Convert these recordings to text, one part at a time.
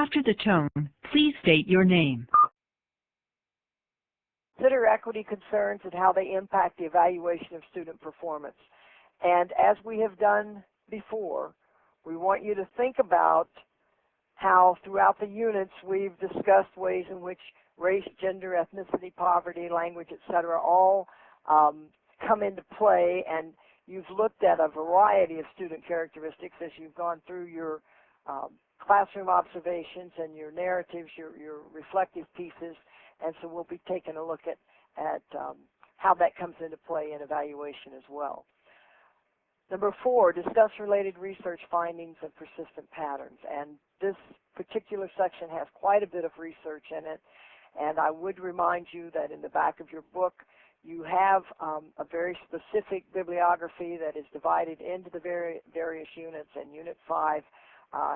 After the tone, please state your name. Consider equity concerns and how they impact the evaluation of student performance. And as we have done before, we want you to think about how throughout the units we've discussed ways in which race, gender, ethnicity, poverty, language, etc. all come into play, and you've looked at a variety of student characteristics as you've gone through your classroom observations and your narratives, your reflective pieces, and so we'll be taking a look at how that comes into play in evaluation as well. Number 4, discuss related research findings and persistent patterns. And this particular section has quite a bit of research in it, and I would remind you that in the back of your book you have a very specific bibliography that is divided into the various units, and Unit 5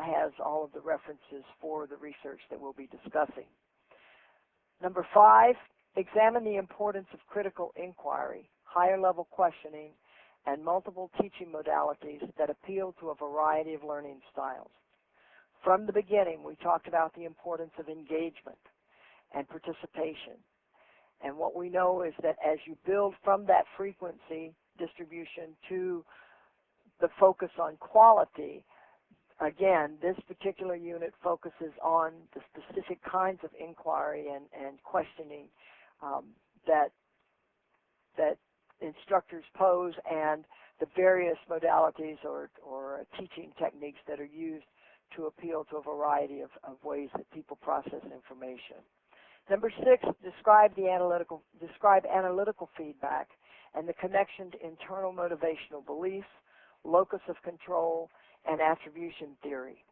has all of the references for the research that we'll be discussing. Number 5, examine the importance of critical inquiry, higher level questioning, and multiple teaching modalities that appeal to a variety of learning styles. From the beginning, we talked about the importance of engagement and participation. And what we know is that as you build from that frequency distribution to the focus on quality, again, this particular unit focuses on the specific kinds of inquiry and questioning that instructors pose, and the various modalities or teaching techniques that are used to appeal to a variety of ways that people process information. Number 6, describe analytical feedback and the connection to internal motivational beliefs, locus of control, and attribution theory.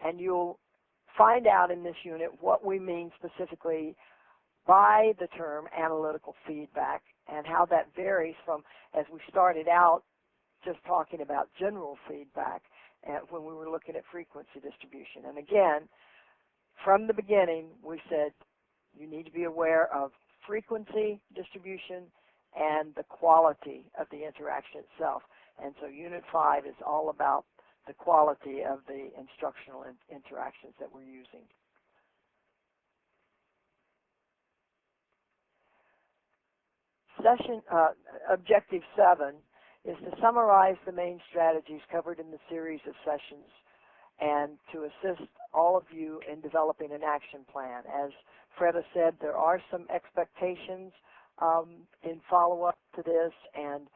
And you'll find out in this unit what we mean specifically by the term analytical feedback and how that varies from, as we started out just talking about general feedback when we were looking at frequency distribution. And again, from the beginning, we said you need to be aware of frequency distribution and the quality of the interaction itself. And so Unit 5 is all about the quality of the instructional interactions that we're using. Objective 7 is to summarize the main strategies covered in the series of sessions and to assist all of you in developing an action plan. As Freda said, there are some expectations in follow-up to this, and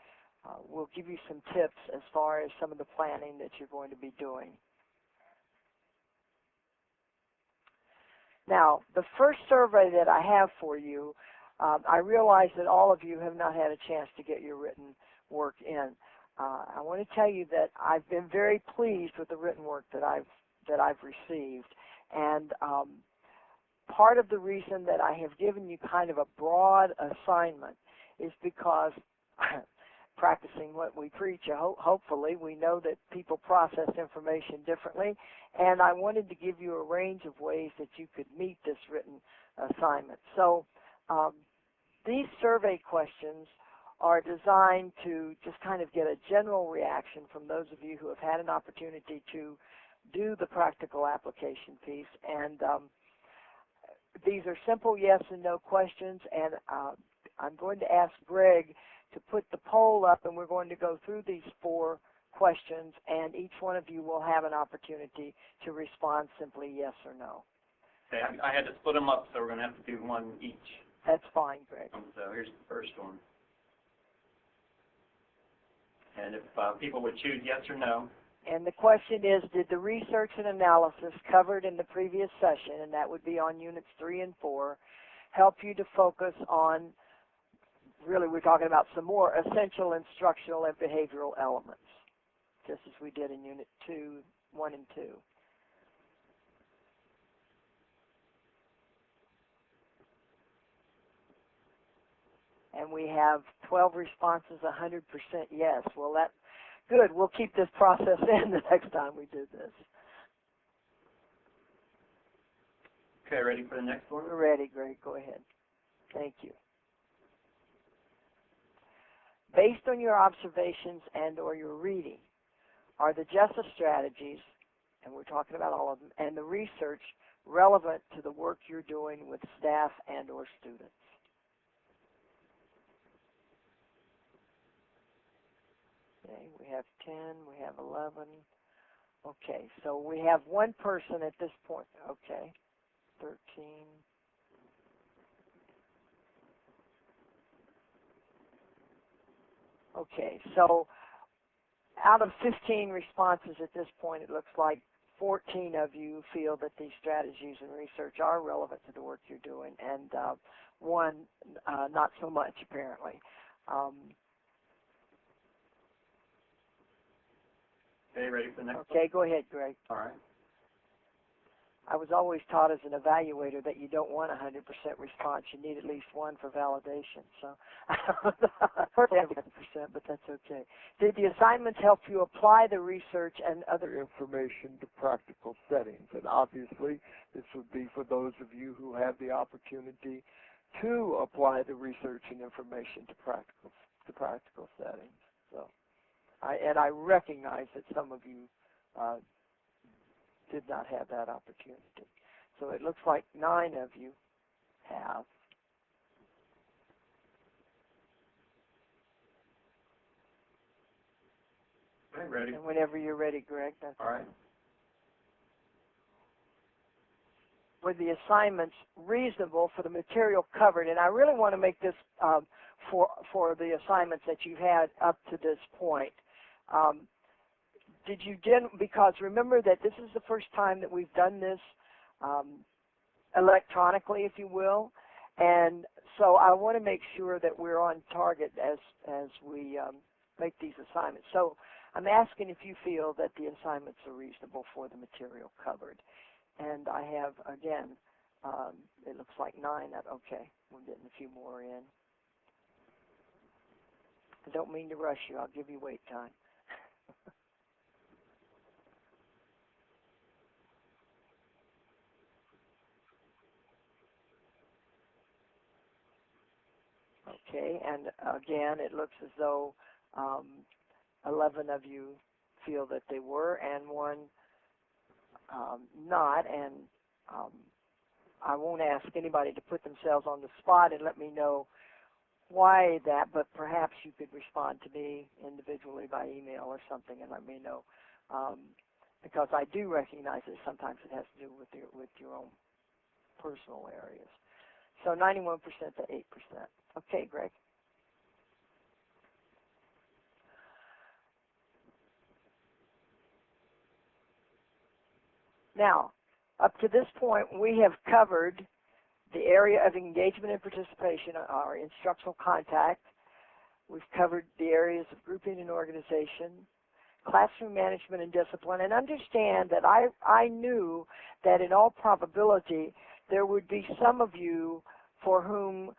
we'll give you some tips as far as some of the planning that you're going to be doing. Now, the first survey that I have for you, I realize that all of you have not had a chance to get your written work in. I want to tell you that I've been very pleased with the written work that I've received, and part of the reason that I have given you kind of a broad assignment is because practicing what we preach, hopefully we know that people process information differently, and I wanted to give you a range of ways that you could meet this written assignment. So these survey questions are designed to just kind of get a general reaction from those of you who have had an opportunity to do the practical application piece. And these are simple yes and no questions, and I'm going to ask Greg to put the poll up, and we're going to go through these 4 questions, and each one of you will have an opportunity to respond simply yes or no. Okay, I had to split them up, so we're going to have to do one each. That's fine, Greg. So here's the first one. And if people would choose yes or no. And the question is, did the research and analysis covered in the previous session, and that would be on Units 3 and 4, help you to focus on, really we're talking about some more essential instructional and behavioral elements, just as we did in Unit 1 and 2. And we have 12 responses, 100% yes. Well, that's good. We'll keep this process in the next time we do this. Okay, ready for the next one? We're ready, Greg. Go ahead. Thank you. Based on your observations and or your reading, are the GESA strategies and we're talking about all of them, and the research relevant to the work you're doing with staff and or students. Okay, we have 10, we have 11. Okay, so we have one person at this point. Okay, 13. Okay, so out of 15 responses at this point, it looks like 14 of you feel that these strategies and research are relevant to the work you're doing, and one not so much, apparently. Okay, ready for the next one? Okay, go ahead, Greg. All right. I was always taught as an evaluator that you don't want 100% response. You need at least one for validation. So, 100%, but that's okay. Did the assignments help you apply the research and other information to practical settings? And obviously, this would be for those of you who have the opportunity to apply the research and information to practical settings. So, I recognize that some of you did not have that opportunity. So it looks like 9 of you have. Okay, ready. And whenever you're ready, Greg. That's All right. were the assignments reasonable for the material covered? And I really want to make this for the assignments that you've had up to this point. Did you because remember that this is the first time that we've done this electronically, if you will, and so I want to make sure that we're on target as we make these assignments. So I'm asking if you feel that the assignments are reasonable for the material covered. And I have, again, it looks like 9. Okay, we're getting a few more in. I don't mean to rush you. I'll give you wait time. Okay, and again, it looks as though 11 of you feel that they were, and 1 not. And I won't ask anybody to put themselves on the spot and let me know why that, but perhaps you could respond to me individually by email or something and let me know, because I do recognize that sometimes it has to do with your own personal areas. So 91% to 8%. Okay, Greg. Now, up to this point, we have covered the area of engagement and participation, our instructional contact. We've covered the areas of grouping and organization, classroom management and discipline, and understand that I knew that in all probability there would be some of you for whom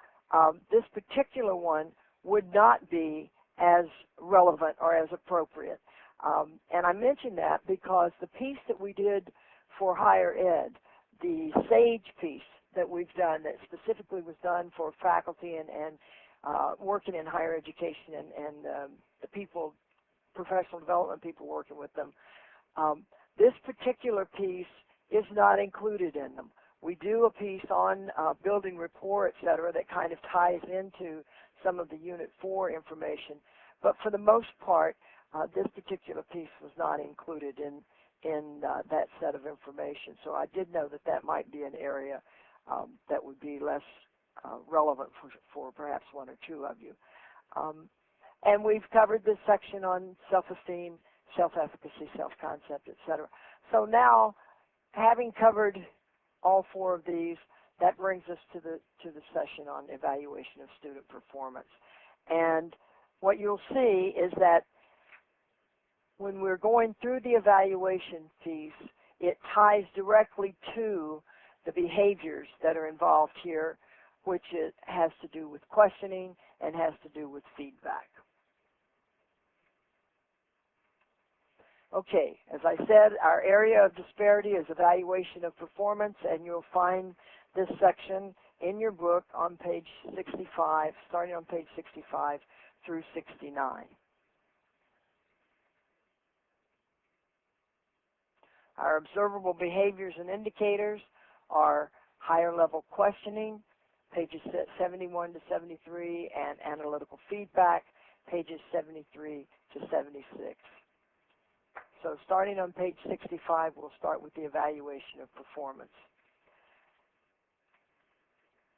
this particular one would not be as relevant or as appropriate. And I mention that because the piece that we did for higher ed, the SAGE piece that we've done that specifically was done for faculty and working in higher education and the people, professional development people working with them, this particular piece is not included in them. We do a piece on building rapport, et cetera, that kind of ties into some of the Unit 4 information. But for the most part, this particular piece was not included in that set of information. So I did know that that might be an area that would be less relevant for perhaps 1 or 2 of you. And we've covered this section on self-esteem, self-efficacy, self-concept, et cetera. So now, having covered all 4 of these, that brings us to the session on evaluation of student performance. And what you'll see is that when we're going through the evaluation piece, it ties directly to the behaviors that are involved here, which has to do with questioning and has to do with feedback. Okay, as I said, our area of disparity is evaluation of performance, and you'll find this section in your book on page 65, starting on page 65 through 69. Our observable behaviors and indicators are higher level questioning, pages 71 to 73, and analytical feedback, pages 73 to 76. So starting on page 65, we'll start with the evaluation of performance.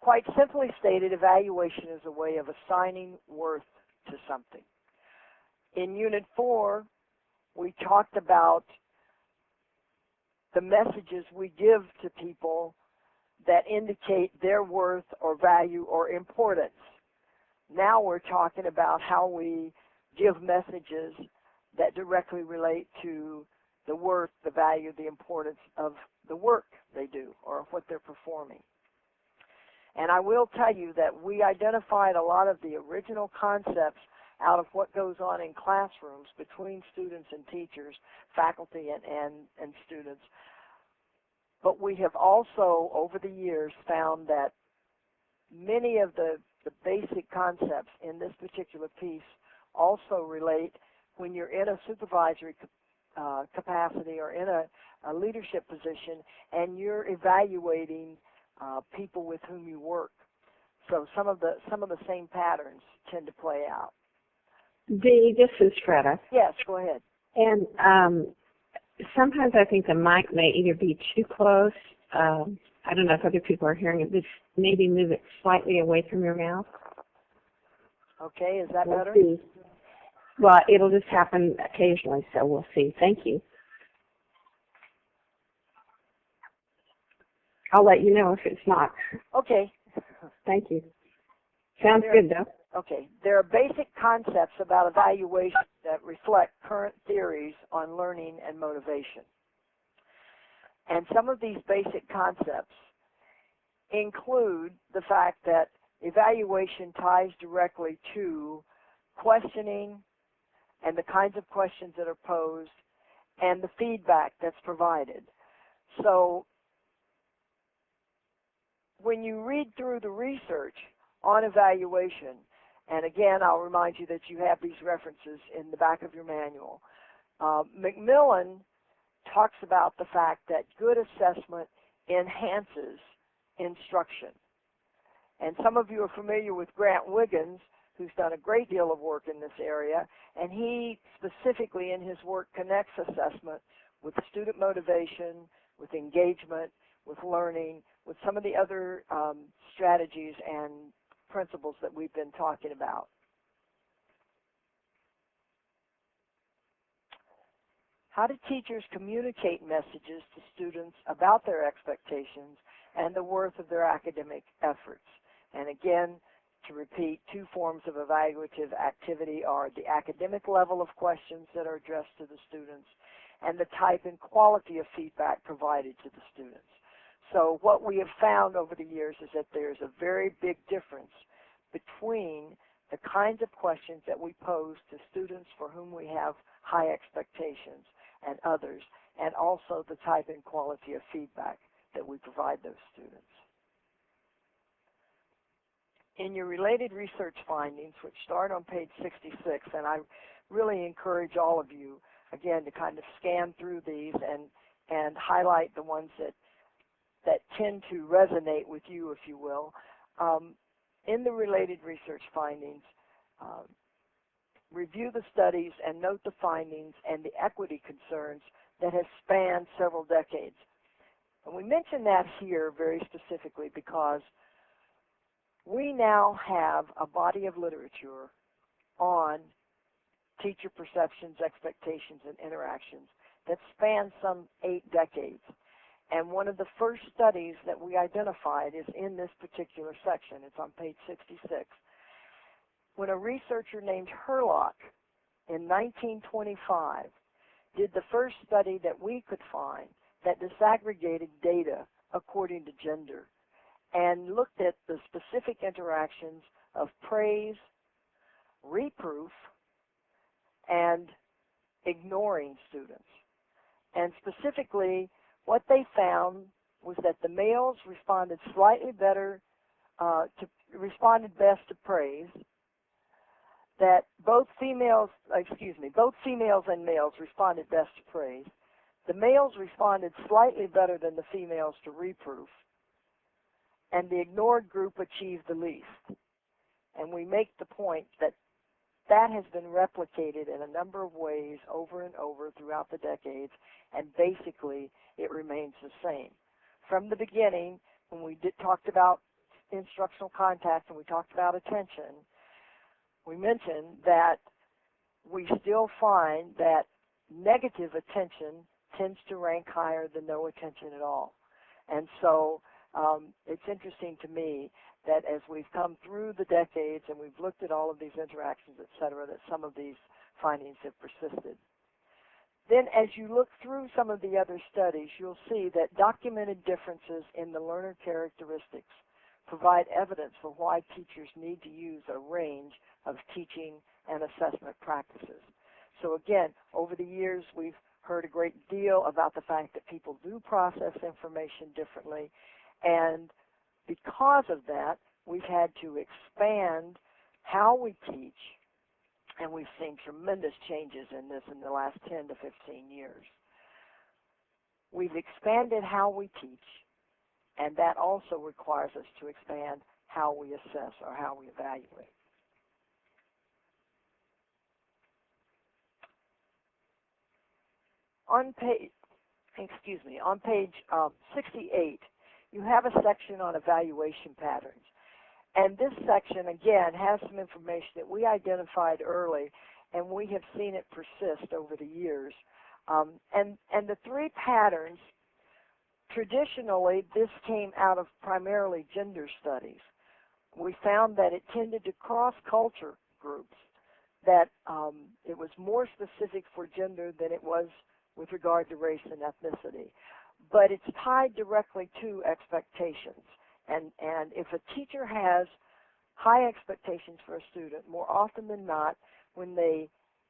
Quite simply stated, evaluation is a way of assigning worth to something. In Unit 4, we talked about the messages we give to people that indicate their worth or value or importance. Now we're talking about how we give messages that directly relate to the worth, the value, the importance of the work they do or of what they're performing. And I will tell you that we identified a lot of the original concepts out of what goes on in classrooms between students and teachers, faculty and students. But we have also, over the years, found that many of the basic concepts in this particular piece also relate when you're in a supervisory capacity or in a leadership position and you're evaluating people with whom you work. So some of the same patterns tend to play out. Dee, this is Freda. Yes, go ahead. And sometimes I think the mic may either be too close. I don't know if other people are hearing it. Just maybe move it slightly away from your mouth. Okay, is that better? We'll see. Well, it'll just happen occasionally, so we'll see. Thank you. I'll let you know if it's not. Okay. Thank you. Sounds good, though. Okay. There are basic concepts about evaluation that reflect current theories on learning and motivation. And some of these basic concepts include the fact that evaluation ties directly to questioning and the kinds of questions that are posed and the feedback that's provided. So when you read through the research on evaluation, and again, I'll remind you that you have these references in the back of your manual, Macmillan talks about the fact that good assessment enhances instruction. And some of you are familiar with Grant Wiggins, who's done a great deal of work in this area, and he specifically in his work connects assessment with student motivation, with engagement, with learning, with some of the other strategies and principles that we've been talking about. How do teachers communicate messages to students about their expectations and the worth of their academic efforts? And again, to repeat, two forms of evaluative activity are the academic level of questions that are addressed to the students and the type and quality of feedback provided to the students. So what we have found over the years is that there's a very big difference between the kinds of questions that we pose to students for whom we have high expectations and others, and also the type and quality of feedback that we provide those students. In your related research findings, which start on page 66, and I really encourage all of you, again, to kind of scan through these and highlight the ones that tend to resonate with you, if you will. In the related research findings, review the studies and note the findings and the equity concerns that have spanned several decades. And we mention that here very specifically because we now have a body of literature on teacher perceptions, expectations, and interactions that spans some 8 decades. And one of the first studies that we identified is in this particular section. It's on page 66. When a researcher named Herlock in 1925 did the first study that we could find that disaggregated data according to gender and looked at the specific interactions of praise, reproof, and ignoring students. And specifically, what they found was that the males responded slightly better, responded best to praise, that both females and males responded best to praise, The males responded slightly better than the females to reproof, and the ignored group achieved the least. And we make the point that that has been replicated in a number of ways over and over throughout the decades, and basically it remains the same. From the beginning, when we talked about instructional contact and we talked about attention, we mentioned that we still find that negative attention tends to rank higher than no attention at all. And so it's interesting to me that as we've come through the decades and we've looked at all of these interactions, et cetera, that some of these findings have persisted. Then as you look through some of the other studies, you'll see that documented differences in the learner characteristics provide evidence for why teachers need to use a range of teaching and assessment practices. So again, over the years, we've heard a great deal about the fact that people do process information differently, and because of that, we've had to expand how we teach, and we've seen tremendous changes in this in the last 10 to 15 years. We've expanded how we teach, and that also requires us to expand how we assess or how we evaluate. On page 68, you have a section on evaluation patterns. And this section, again, has some information that we identified early, and we have seen it persist over the years. And the three patterns, traditionally, this came out of primarily gender studies. We found that it tended to cross culture groups, that it was more specific for gender than it was with regard to race and ethnicity. But it's tied directly to expectations. And if a teacher has high expectations for a student, more often than not, when they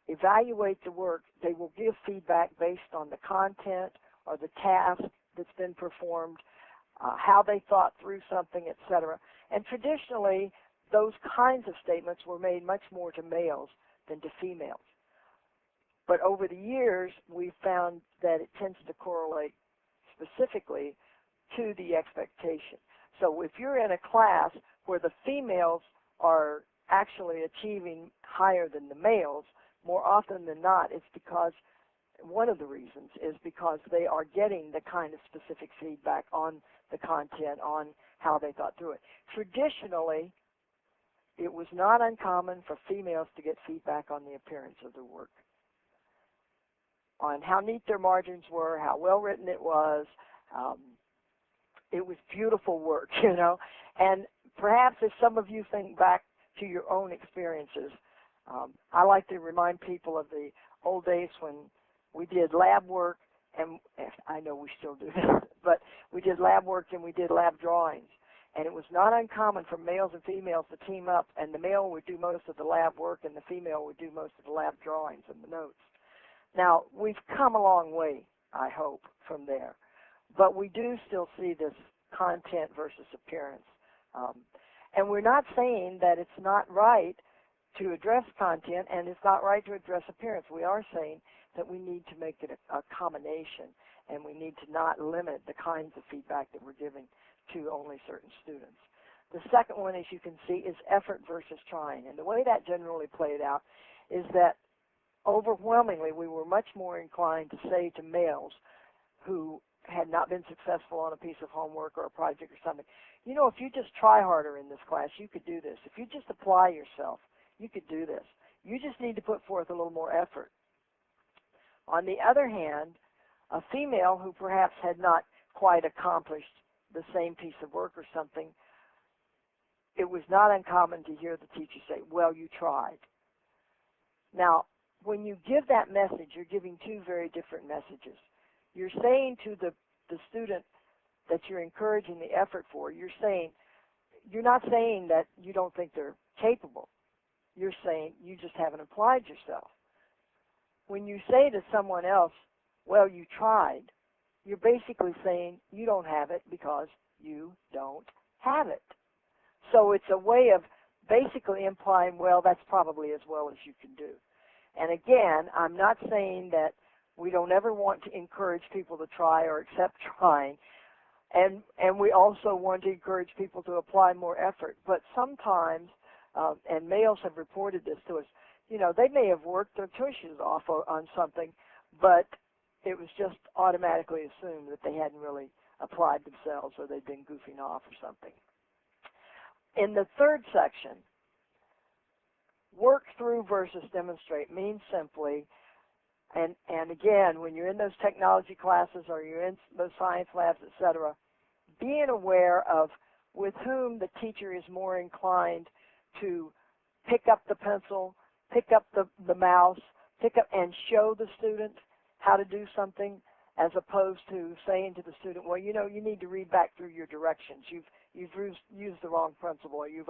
evaluate the work, they will give feedback based on the content or the task that's been performed, how they thought through something, etc. And traditionally, those kinds of statements were made much more to males than to females. But over the years, we've found that it tends to correlate specifically to the expectation. So if you're in a class where the females are actually achieving higher than the males, more often than not, it's because one of the reasons is because they are getting the kind of specific feedback on the content, on how they thought through it. Traditionally, it was not uncommon for females to get feedback on the appearance of their work, on how neat their margins were, how well written it was. It was beautiful work, you know. And perhaps if some of you think back to your own experiences, I like to remind people of the old days when we did lab work, and I know we still do this, but we did lab work and we did lab drawings. And it was not uncommon for males and females to team up, and the male would do most of the lab work and the female would do most of the lab drawings and the notes. Now, we've come a long way, I hope, from there. But we do still see this content versus appearance. And we're not saying that it's not right to address content and it's not right to address appearance. We are saying that we need to make it a combination, and we need to not limit the kinds of feedback that we're giving to only certain students. The second one, as you can see, is effort versus trying. And the way that generally played out is that overwhelmingly we were much more inclined to say to males who had not been successful on a piece of homework or a project or something, you know, if you just try harder in this class, you could do this. If you just apply yourself, you could do this. You just need to put forth a little more effort. On the other hand, a female who perhaps had not quite accomplished the same piece of work or something, it was not uncommon to hear the teacher say, well, you tried. Now, when you give that message, you're giving two very different messages. You're saying to the student that you're encouraging the effort for, you're not saying that you don't think they're capable. You're saying you just haven't applied yourself. When you say to someone else, well, you tried, you're basically saying you don't have it because you don't have it. So it's a way of basically implying, well, that's probably as well as you can do. And again, I'm not saying that We don't ever want to encourage people to try or accept trying. And we also want to encourage people to apply more effort. But sometimes, and males have reported this to us, you know, they may have worked their tushes off on something, but it was just automatically assumed that they hadn't really applied themselves or they'd been goofing off or something. In the third section, work through versus demonstrate means simply, and again, when you're in those technology classes or you're in those science labs, etc., being aware of with whom the teacher is more inclined to pick up the pencil, pick up the mouse, pick up and show the student how to do something, as opposed to saying to the student, well, you know, you need to read back through your directions. You've used the wrong principle, or you've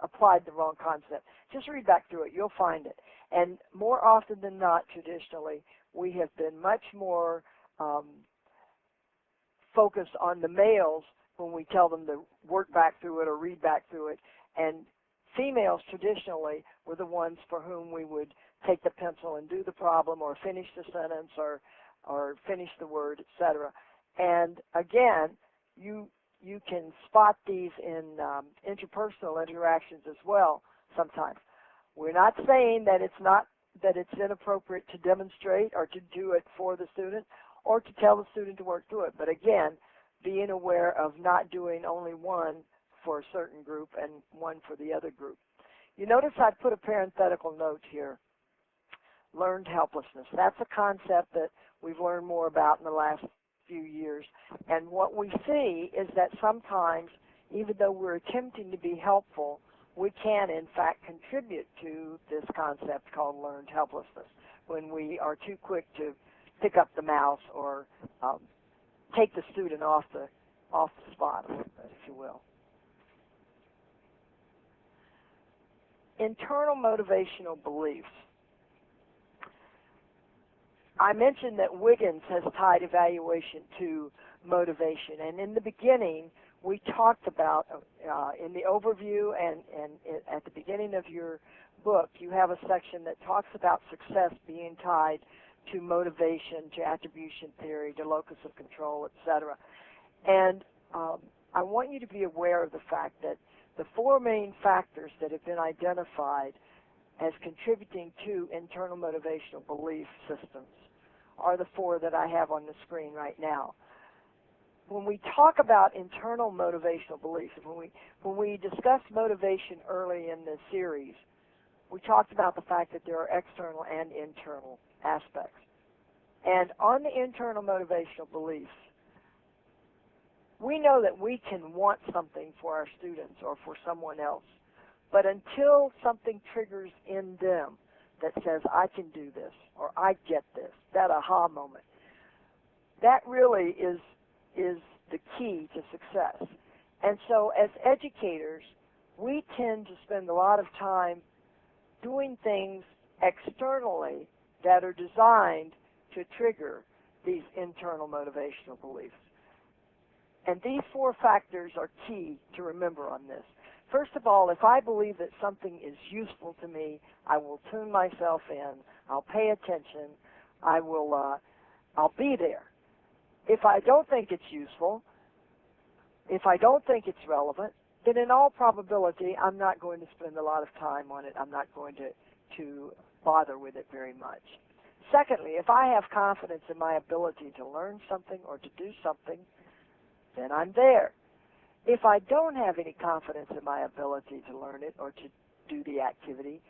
applied the wrong concept. Just read back through it. You'll find it. And more often than not, traditionally, we have been much more focused on the males when we tell them to work back through it or read back through it. And females traditionally were the ones for whom we would take the pencil and do the problem or finish the sentence or finish the word, etc. And again, you can spot these in interpersonal interactions as well sometimes. We're not saying that it's inappropriate to demonstrate or to do it for the student or to tell the student to work through it. But again, being aware of not doing only one for a certain group and one for the other group. You notice I put a parenthetical note here. Learned helplessness. That's a concept that we've learned more about in the last few years. And what we see is that sometimes, even though we're attempting to be helpful, we can, in fact, contribute to this concept called learned helplessness when we are too quick to pick up the mouse or take the student off the spot, if you will. Internal motivational beliefs. I mentioned that Wiggins has tied evaluation to motivation, and in the beginning, we talked about, in the overview and at the beginning of your book, you have a section that talks about success being tied to motivation, to attribution theory, to locus of control, etc. And I want you to be aware of the fact that the four main factors that have been identified as contributing to internal motivational belief systems are the four that I have on the screen right now. When we talk about internal motivational beliefs, when we discussed motivation early in the series, we talked about the fact that there are external and internal aspects. And on the internal motivational beliefs, we know that we can want something for our students or for someone else, but until something triggers in them that says, I can do this, or I get this, that aha moment, that really is the key to success. And so as educators, we tend to spend a lot of time doing things externally that are designed to trigger these internal motivational beliefs. And these four factors are key to remember on this. First of all, if I believe that something is useful to me, I will tune myself in, I'll pay attention, I'll be there. If I don't think it's useful, if I don't think it's relevant, then in all probability, I'm not going to spend a lot of time on it. I'm not going to bother with it very much. Secondly, if I have confidence in my ability to learn something or to do something, then I'm there. If I don't have any confidence in my ability to learn it or to do the activity,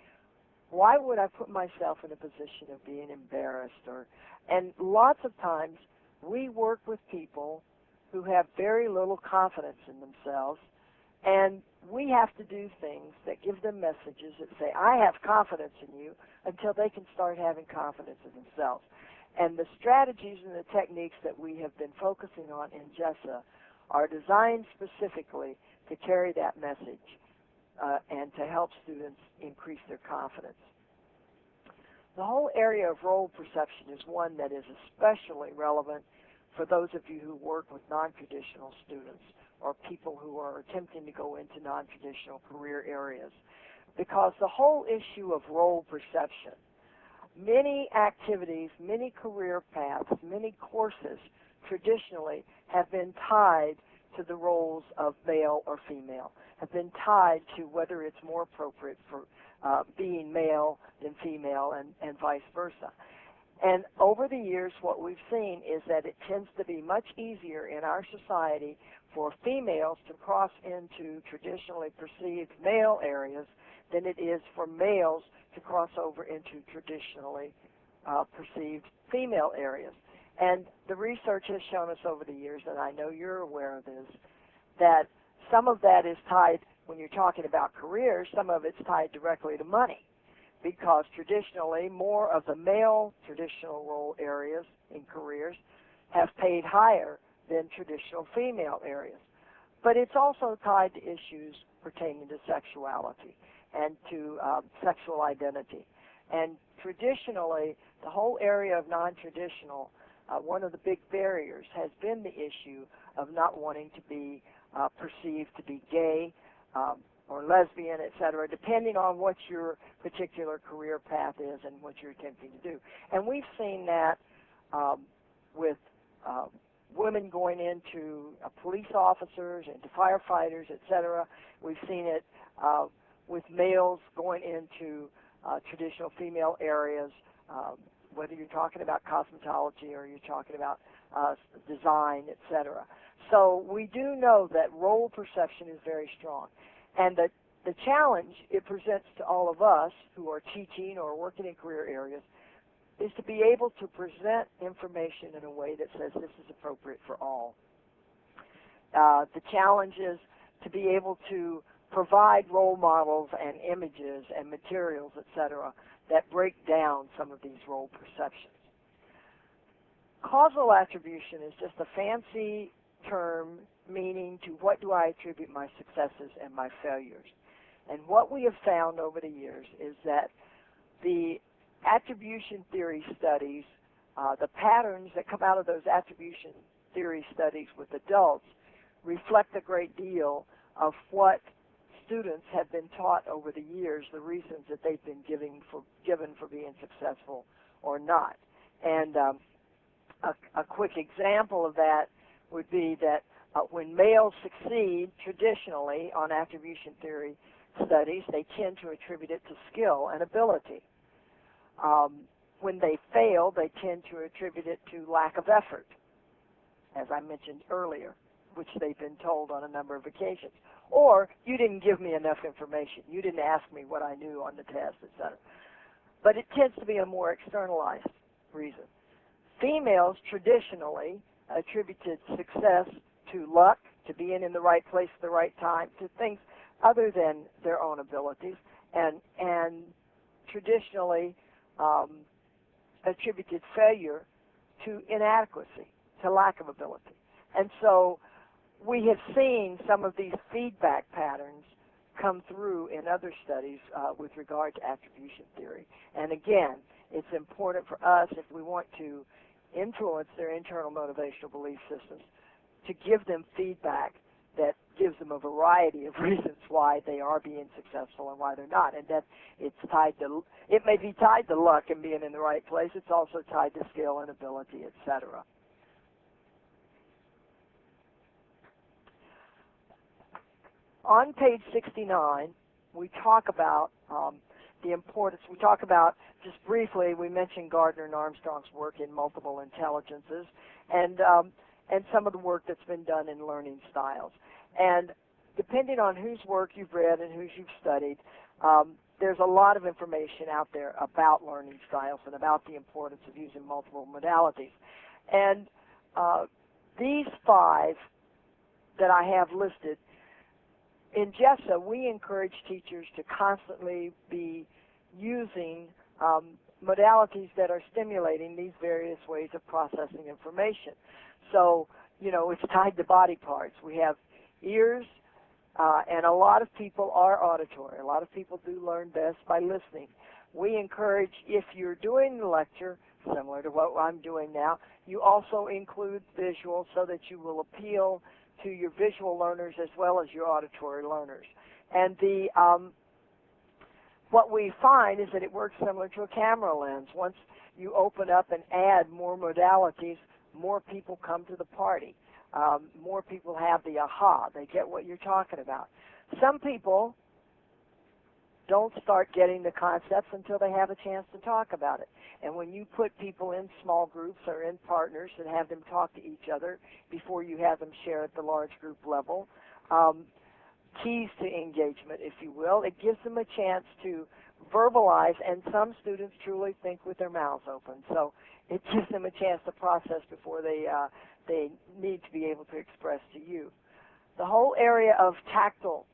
why would I put myself in a position of being embarrassed? And lots of times we work with people who have very little confidence in themselves, and we have to do things that give them messages that say, I have confidence in you, until they can start having confidence in themselves. And the strategies and the techniques that we have been focusing on in GESA are designed specifically to carry that message and to help students increase their confidence. The whole area of role perception is one that is especially relevant for those of you who work with non-traditional students or people who are attempting to go into non-traditional career areas, because the whole issue of role perception many activities, many career paths, many courses traditionally have been tied to the roles of male or female, have been tied to whether it's more appropriate for being male than female and vice versa. And over the years, what we've seen is that it tends to be much easier in our society for females to cross into traditionally perceived male areas than it is for males to cross over into traditionally perceived female areas. And the research has shown us over the years, and I know you're aware of this, that some of that is tied, when you're talking about careers, some of it's tied directly to money, because traditionally more of the male traditional role areas in careers have paid higher than traditional female areas. But it's also tied to issues pertaining to sexuality and to sexual identity. And traditionally, the whole area of non-traditional, one of the big barriers has been the issue of not wanting to be perceived to be gay or lesbian, etc., depending on what your particular career path is and what you're attempting to do. And we've seen that with women going into police officers, into firefighters, etc. We've seen it with males going into traditional female areas, whether you're talking about cosmetology or you're talking about design, etc. So we do know that role perception is very strong. And the challenge it presents to all of us who are teaching or working in career areas is to be able to present information in a way that says this is appropriate for all. The challenge is to be able to provide role models and images and materials, etc., that break down some of these role perceptions. Causal attribution is just a fancy term meaning to what do I attribute my successes and my failures. And what we have found over the years is that the attribution theory studies, the patterns that come out of those attribution theory studies with adults reflect a great deal of what students have been taught over the years, the reasons that they've been given for being successful or not. And a quick example of that would be that when males succeed traditionally on attribution theory studies, they tend to attribute it to skill and ability. When they fail, they tend to attribute it to lack of effort, as I mentioned earlier, which they've been told on a number of occasions. Or, you didn't give me enough information. You didn't ask me what I knew on the test, etc. But it tends to be a more externalized reason. Females traditionally attributed success to luck, to being in the right place at the right time, to things other than their own abilities, and traditionally attributed failure to inadequacy, to lack of ability. And so we have seen some of these feedback patterns come through in other studies with regard to attribution theory. And again, it's important for us, if we want to influence their internal motivational belief systems, to give them feedback that gives them a variety of reasons why they are being successful and why they're not. And that it's tied to, it may be tied to luck and being in the right place. It's also tied to skill and ability, etc. On page 69, we talk about the importance. We talk about, just briefly, we mentioned Gardner and Armstrong's work in multiple intelligences, and some of the work that's been done in learning styles. And depending on whose work you've read and whose you've studied, there's a lot of information out there about learning styles and about the importance of using multiple modalities. And these 5 that I have listed, in GESA, we encourage teachers to constantly be using modalities that are stimulating these various ways of processing information. So, you know, it's tied to body parts. We have ears, and a lot of people are auditory. A lot of people do learn best by listening. We encourage, if you're doing the lecture, similar to what I'm doing now, you also include visual so that you will appeal to your visual learners as well as your auditory learners. And the what we find is that it works similar to a camera lens. Once you open up and add more modalities, more people come to the party. More people have the aha. They get what you're talking about. Some people don't start getting the concepts until they have a chance to talk about it. And when you put people in small groups or in partners and have them talk to each other before you have them share at the large group level, keys to engagement, if you will, it gives them a chance to verbalize, and some students truly think with their mouths open. So it gives them a chance to process before they need to be able to express to you. The whole area of tactile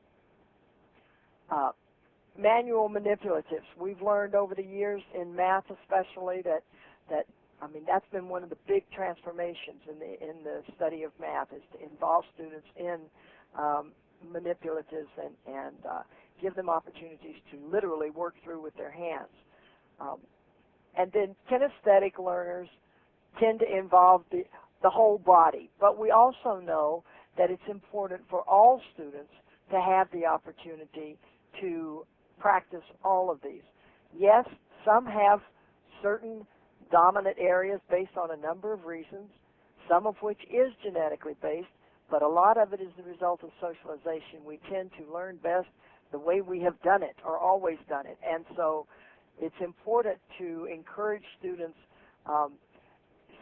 manual manipulatives. We've learned over the years in math especially that that's been one of the big transformations in the study of math, is to involve students in manipulatives and give them opportunities to literally work through with their hands. And then kinesthetic learners tend to involve the whole body, but we also know that it's important for all students to have the opportunity to practice all of these. Yes, some have certain dominant areas based on a number of reasons, some of which is genetically based, but a lot of it is the result of socialization. We tend to learn best the way we have done it or always done it. And so it's important to encourage students.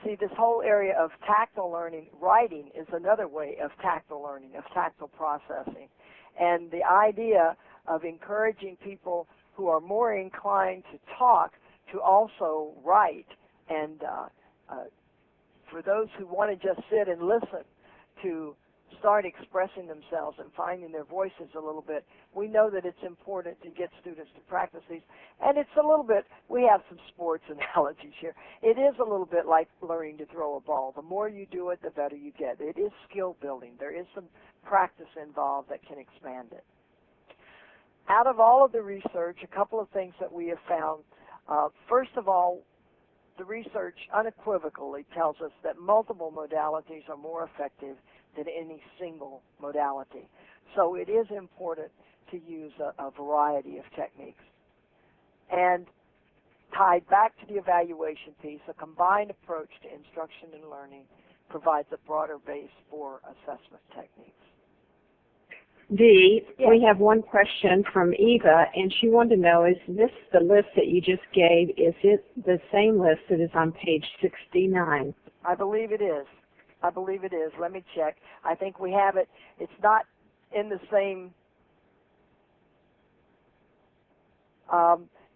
See, this whole area of tactile learning, writing is another way of tactile learning, of tactile processing. And the idea of encouraging people who are more inclined to talk to also write, and for those who want to just sit and listen, to start expressing themselves and finding their voices a little bit. We know that it's important to get students to practice these. And it's a little bit, we have some sports analogies here. It is a little bit like learning to throw a ball. The more you do it, the better you get. It is skill building. There is some practice involved that can expand it. Out of all of the research, a couple of things that we have found. First of all, the research unequivocally tells us that multiple modalities are more effective than any single modality. So it is important to use a variety of techniques. And tied back to the evaluation piece, a combined approach to instruction and learning provides a broader base for assessment techniques. Dee, Yes. We have one question from Eva, and she wanted to know, is this the list that you just gave, is it the same list that is on page 69? I believe it is. I believe it is. Let me check. I think we have it. It's not in the same.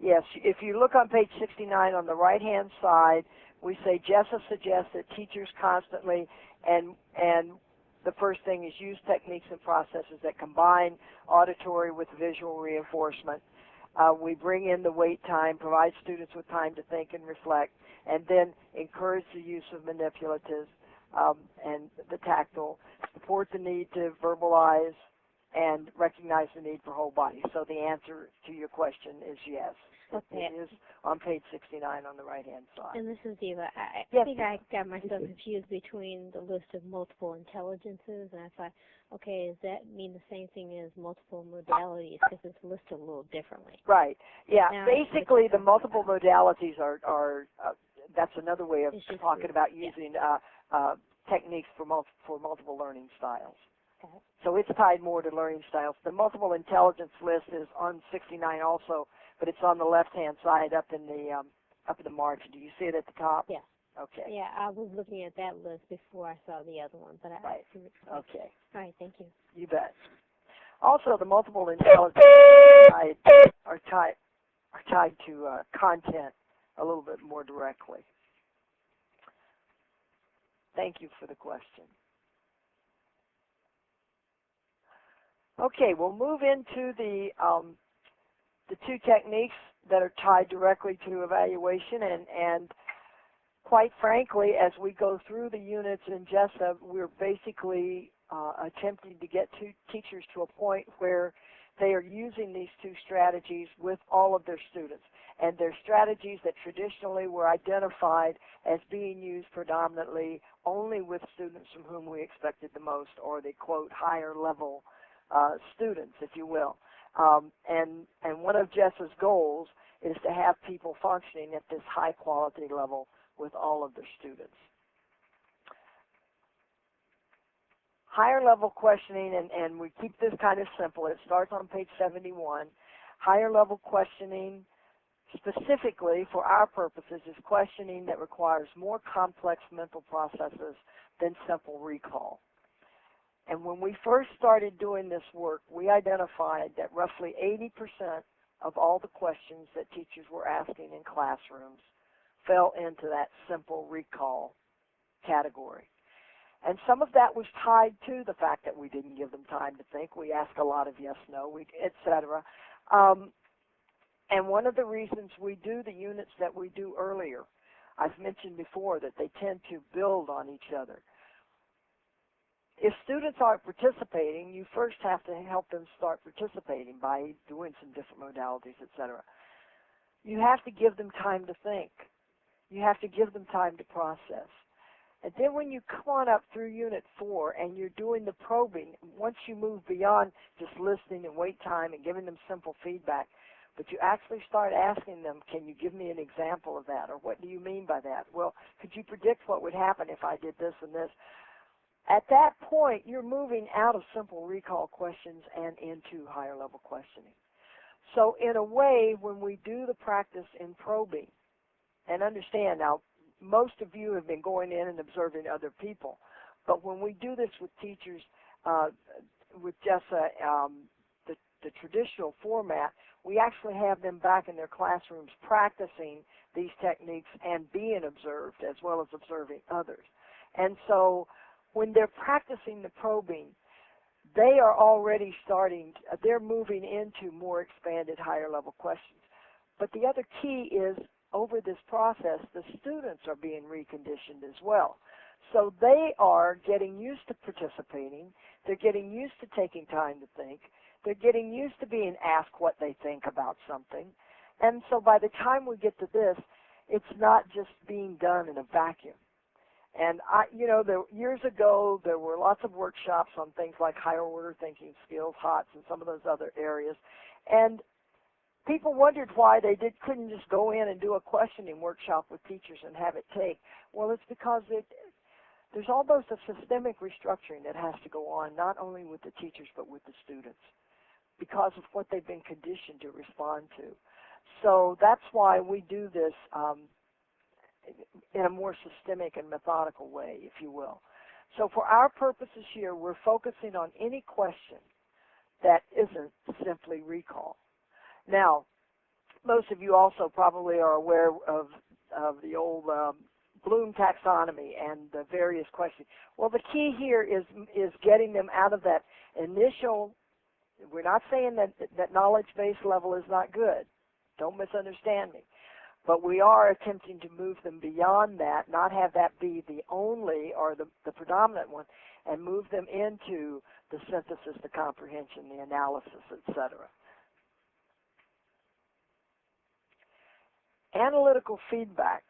Yes, if you look on page 69 on the right-hand side, we say GESA suggests that teachers constantly and the first thing is use techniques and processes that combine auditory with visual reinforcement. We bring in the wait time, provide students with time to think and reflect, and then encourage the use of manipulatives and the tactile, support the need to verbalize, and recognize the need for whole body. So the answer to your question is yes. Okay. It is on page 69 on the right-hand side. And this is Eva. I Yes. think I got myself confused between the list of multiple intelligences, and I thought, okay, does that mean the same thing as multiple modalities, because it's listed a little differently? Right. Yeah. Now, Basically, the multiple modalities are that's another way of It's just talking group, about yeah. using techniques for multiple learning styles. Okay. So it's tied more to learning styles. The multiple intelligence list is on 69 also, but it's on the left-hand side up in the margin. Do you see it at the top? Yeah. Okay. Yeah, I was looking at that list before I saw the other one, but I Right. see what you're saying. Okay. All right, thank you. You bet. Also, the multiple intelligence are tied to content a little bit more directly. Thank you for the question. Okay, we'll move into the two techniques that are tied directly to evaluation, and quite frankly, as we go through the units in GESA, we're basically attempting to get teachers to a point where they are using these two strategies with all of their students. And they're strategies that traditionally were identified as being used predominantly only with students from whom we expected the most, or the, quote, higher level students, if you will. And one of GESA's goals is to have people functioning at this high quality level with all of their students. Higher level questioning, and we keep this kind of simple. It starts on page 71. Higher level questioning, specifically for our purposes, is questioning that requires more complex mental processes than simple recall. And when we first started doing this work, we identified that roughly 80% of all the questions that teachers were asking in classrooms fell into that simple recall category. And some of that was tied to the fact that we didn't give them time to think. We asked a lot of yes, no, etc. And one of the reasons we do the units that we do earlier, I've mentioned before that they tend to build on each other. If students aren't participating, you first have to help them start participating by doing some different modalities, etc. You have to give them time to think. You have to give them time to process. And then when you come on up through Unit 4 and you're doing the probing, once you move beyond just listening and wait time and giving them simple feedback, but you actually start asking them, can you give me an example of that? Or what do you mean by that? Well, could you predict what would happen if I did this and this? At that point, you're moving out of simple recall questions and into higher level questioning. So in a way, when we do the practice in probing, and understand now, most of you have been going in and observing other people, but when we do this with teachers, with GESA, the traditional format, we actually have them back in their classrooms practicing these techniques and being observed as well as observing others. And so when they're practicing the probing, they are already they're moving into more expanded higher level questions. But the other key is, over this process, the students are being reconditioned as well. So they are getting used to participating. They're getting used to taking time to think. They're getting used to being asked what they think about something. And so by the time we get to this, it's not just being done in a vacuum. And years ago, there were lots of workshops on things like higher order thinking skills, HOTS, and some of those other areas. And people wondered why they couldn't just go in and do a questioning workshop with teachers and have it take. Well, it's because there's almost a systemic restructuring that has to go on, not only with the teachers but with the students, because of what they've been conditioned to respond to. So that's why we do this in a more systemic and methodical way, if you will. So for our purposes here, we're focusing on any question that isn't simply recall. Now, most of you also probably are aware of the old Bloom taxonomy and the various questions. Well, the key here is getting them out of that initial. We're not saying that knowledge base level is not good. Don't misunderstand me. But we are attempting to move them beyond that, not have that be the only or the predominant one, and move them into the synthesis, the comprehension, the analysis, etc. Analytical feedback.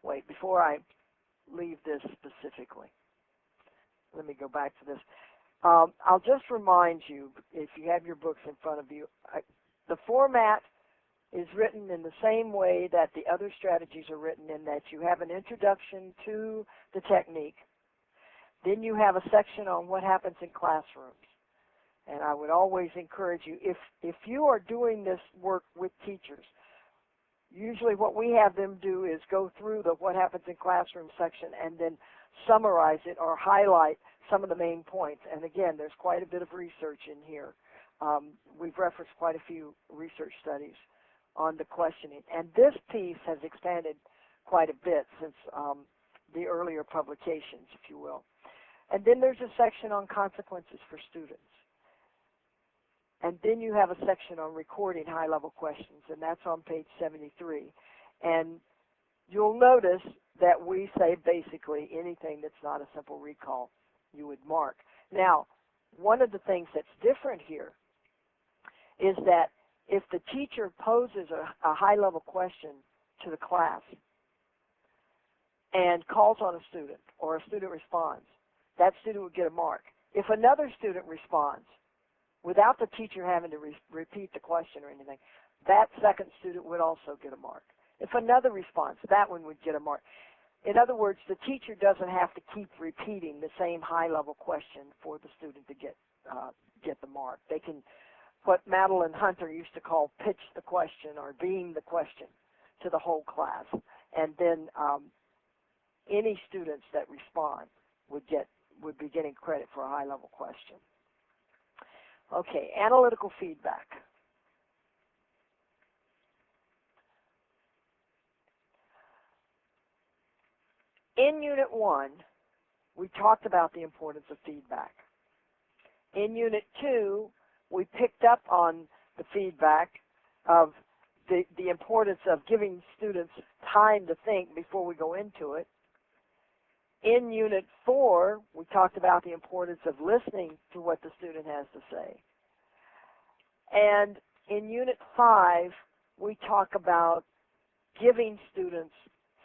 Wait, before I leave this specifically, let me go back to this. I'll just remind you, if you have your books in front of you, the format is written in the same way that the other strategies are written, in that you have an introduction to the technique. Then you have a section on what happens in classrooms. And I would always encourage you, if you are doing this work with teachers, usually what we have them do is go through the what happens in classroom section and then summarize it or highlight some of the main points. And again, there's quite a bit of research in here. We've referenced quite a few research studies on the questioning. And this piece has expanded quite a bit since the earlier publications, if you will. And then there's a section on consequences for students. And then you have a section on recording high-level questions, and that's on page 73. And you'll notice that we say basically anything that's not a simple recall, you would mark. Now, one of the things that's different here is that if the teacher poses a high-level question to the class and calls on a student, or a student responds, that student would get a mark. If another student responds, without the teacher having to repeat the question or anything, that second student would also get a mark. If another response, that one would get a mark. In other words, the teacher doesn't have to keep repeating the same high-level question for the student to get the mark. They can, what Madeline Hunter used to call pitch the question or beam the question to the whole class, and then any students that respond would be getting credit for a high-level question. Okay, analytical feedback. In Unit 1, we talked about the importance of feedback. In Unit 2, we picked up on the feedback of the importance of giving students time to think before we go into it. In Unit 4, we talked about the importance of listening to what the student has to say. And in Unit 5, we talk about giving students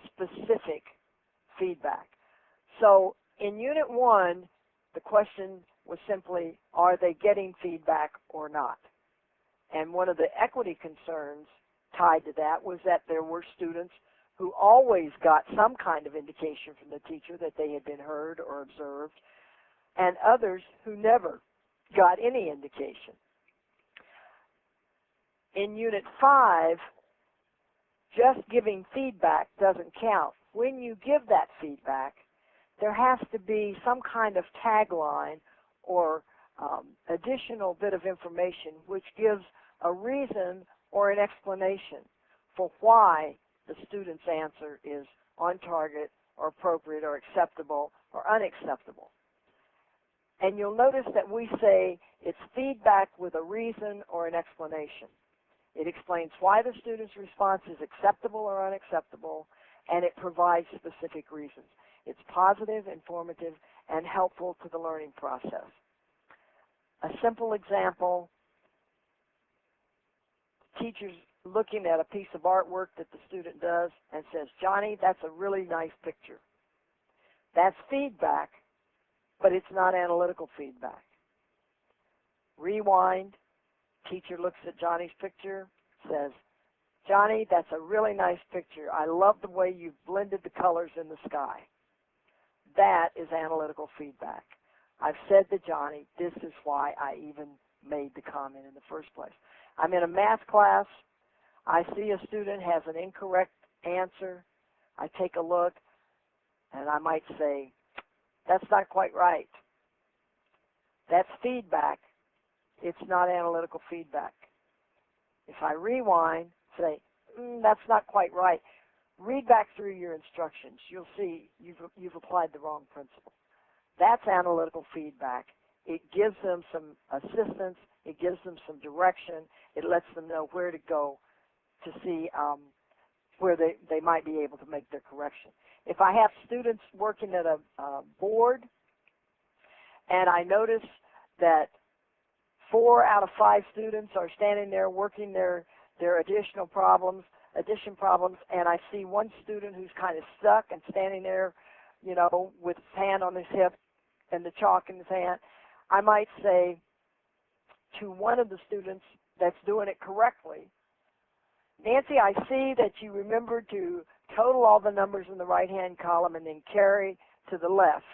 specific feedback. So in Unit 1, the question was simply, are they getting feedback or not? And one of the equity concerns tied to that was that there were students who always got some kind of indication from the teacher that they had been heard or observed, and others who never got any indication. In Unit 5, just giving feedback doesn't count. When you give that feedback, there has to be some kind of tagline or additional bit of information which gives a reason or an explanation for why the student's answer is on target or appropriate or acceptable or unacceptable. And you'll notice that we say it's feedback with a reason or an explanation. It explains why the student's response is acceptable or unacceptable, and it provides specific reasons. It's positive, informative, and helpful to the learning process. A simple example, teachers looking at a piece of artwork that the student does and says, Johnny, that's a really nice picture. That's feedback, but it's not analytical feedback. Rewind, teacher looks at Johnny's picture, says, Johnny, that's a really nice picture. I love the way you've blended the colors in the sky. That is analytical feedback. I've said to Johnny, this is why I even made the comment in the first place. I'm in a math class. I see a student has an incorrect answer. I take a look, and I might say, that's not quite right. That's feedback. It's not analytical feedback. If I rewind, say, that's not quite right, read back through your instructions. You'll see you've applied the wrong principle. That's analytical feedback. It gives them some assistance. It gives them some direction. It lets them know where to go to see where they might be able to make their correction. If I have students working at a board and I notice that 4 out of 5 students are standing there working their addition problems, and I see one student who's kind of stuck and standing there, you know, with his hand on his hip and the chalk in his hand, I might say to one of the students that's doing it correctly, Nancy, I see that you remembered to total all the numbers in the right-hand column and then carry to the left.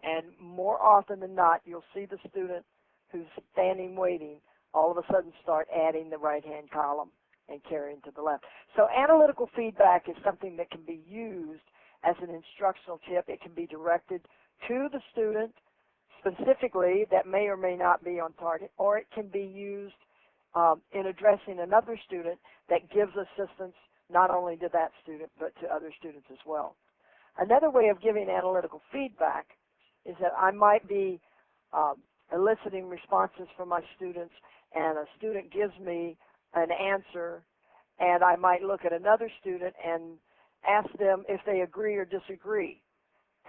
And more often than not, you'll see the student who's standing waiting all of a sudden start adding the right-hand column and carrying to the left. So analytical feedback is something that can be used as an instructional tip. It can be directed to the student specifically that may or may not be on target, or it can be used in addressing another student that gives assistance not only to that student but to other students as well. Another way of giving analytical feedback is that I might be eliciting responses from my students, and a student gives me an answer, and I might look at another student and ask them if they agree or disagree,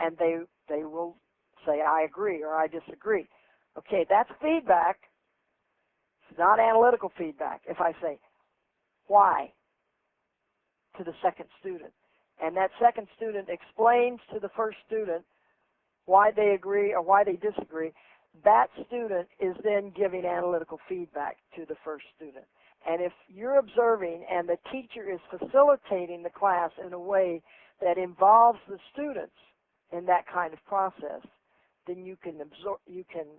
and they will say, I agree or I disagree. Okay, that's feedback. It's not analytical feedback. If I say, why, to the second student, and that second student explains to the first student why they agree or why they disagree, that student is then giving analytical feedback to the first student. And if you're observing and the teacher is facilitating the class in a way that involves the students in that kind of process, then you can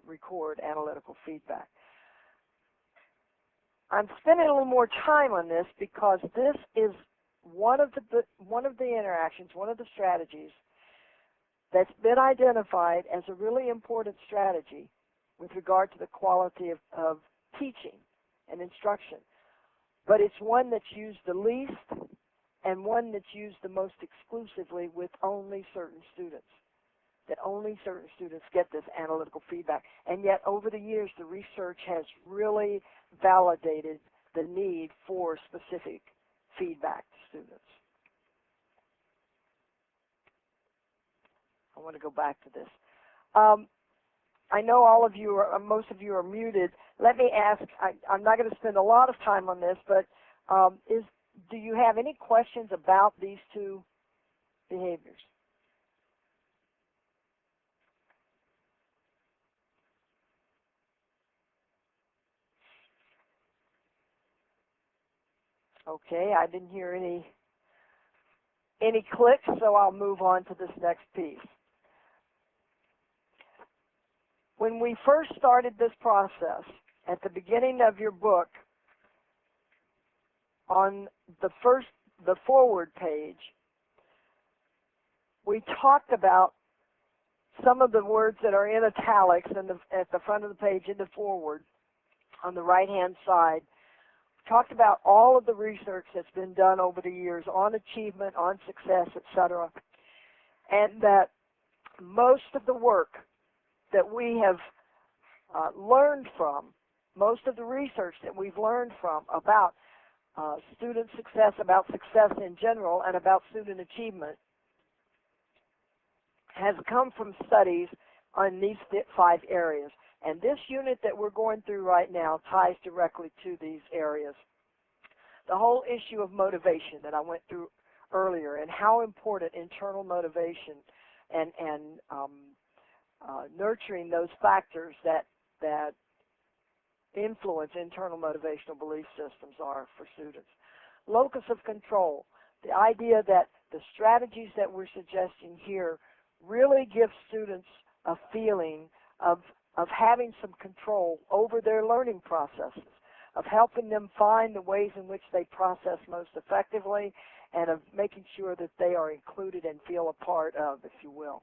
record analytical feedback. I'm spending a little more time on this because this is one of the interactions, one of the strategies that's been identified as a really important strategy with regard to the quality of teaching and instruction. But it's one that's used the least and one that's used the most exclusively with only certain students. That only certain students get this analytical feedback. And yet over the years the research has really validated the need for specific feedback to students. I want to go back to this. I know most of you are muted. Let me ask, I'm not going to spend a lot of time on this, but do you have any questions about these two behaviors? Okay, I didn't hear any clicks, so I'll move on to this next piece. When we first started this process, at the beginning of your book, on the forward page, we talked about some of the words that are in italics at the front of the page in the forward on the right-hand side. We talked about all of the research that's been done over the years on achievement, on success, etc., and that most of the work that we have learned from, most of the research that we've learned from about student success, about success in general, and about student achievement has come from studies on these 5 areas. And this unit that we're going through right now ties directly to these areas. The whole issue of motivation that I went through earlier and how important internal motivation and nurturing those factors that influence internal motivational belief systems are for students. Locus of control, the idea that the strategies that we're suggesting here really give students a feeling of having some control over their learning processes, of helping them find the ways in which they process most effectively, and of making sure that they are included and feel a part of, if you will.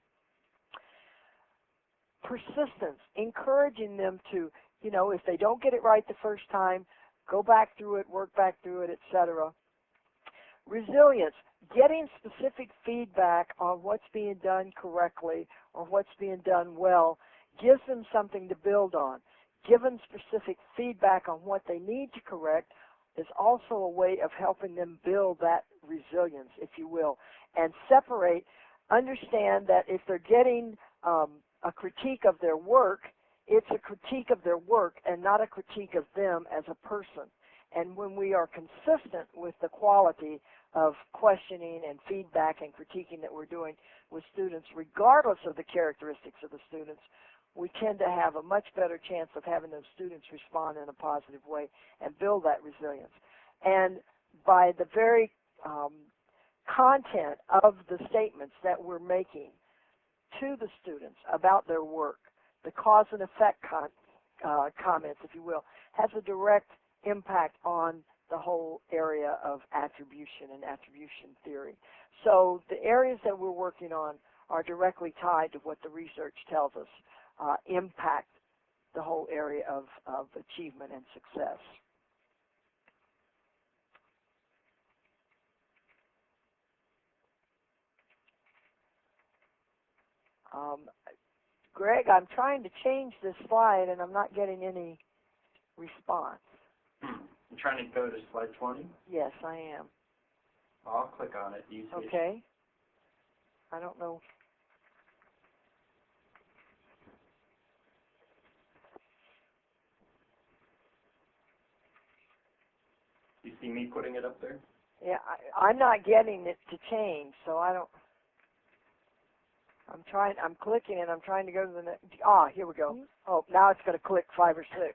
Persistence, encouraging them to, if they don't get it right the first time, go back through it, work back through it, etc. Resilience, getting specific feedback on what's being done correctly or what's being done well gives them something to build on. Given specific feedback on what they need to correct is also a way of helping them build that resilience, if you will, and understand that if they're getting a critique of their work, it's a critique of their work and not a critique of them as a person. And when we are consistent with the quality of questioning and feedback and critiquing that we're doing with students, regardless of the characteristics of the students, we tend to have a much better chance of having those students respond in a positive way and build that resilience. And by the very content of the statements that we're making to the students about their work, the cause and effect comments, if you will, has a direct impact on the whole area of attribution and attribution theory. So the areas that we're working on are directly tied to what the research tells us impact the whole area of achievement and success. Greg, I'm trying to change this slide and I'm not getting any response. I'm trying to go to slide 20. Yes, I am. I'll click on it. Do you see Okay. it? I don't know. You see me putting it up there? Yeah, I'm not getting it to change, so I I'm clicking and I'm trying to go to the next. Ah, here we go. Oh, now it's going to click 5 or 6.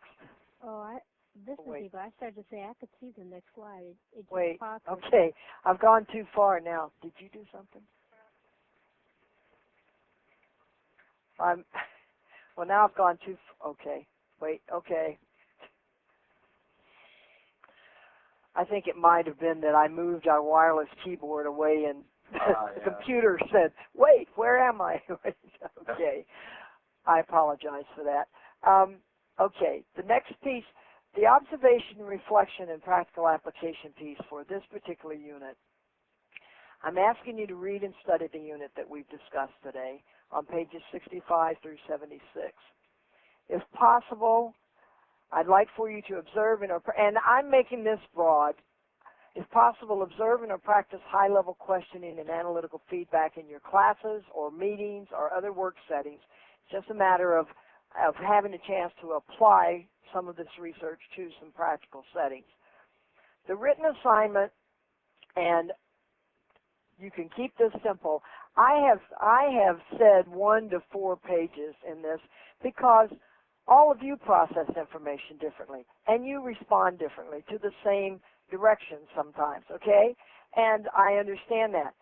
Oh, this is Wait. Eva. I started to say I could see the next slide. It just Wait. popped. Okay. I've gone too far now. Did you do something? Well, now I've gone too. Okay. Wait. Okay. I think it might have been that I moved our wireless keyboard away and the computer said, wait, where am I? Okay. I apologize for that. Okay. The next piece, the observation, reflection, and practical application piece for this particular unit. I'm asking you to read and study the unit that we've discussed today on pages 65 through 76. If possible, I'd like for you to observe and I'm making this broad. If possible, observe and or practice high-level questioning and analytical feedback in your classes or meetings or other work settings. It's just a matter of having a chance to apply some of this research to some practical settings. The written assignment, and you can keep this simple. I have said 1 to 4 pages in this because all of you process information differently, and you respond differently to the same direction sometimes, okay? And I understand that.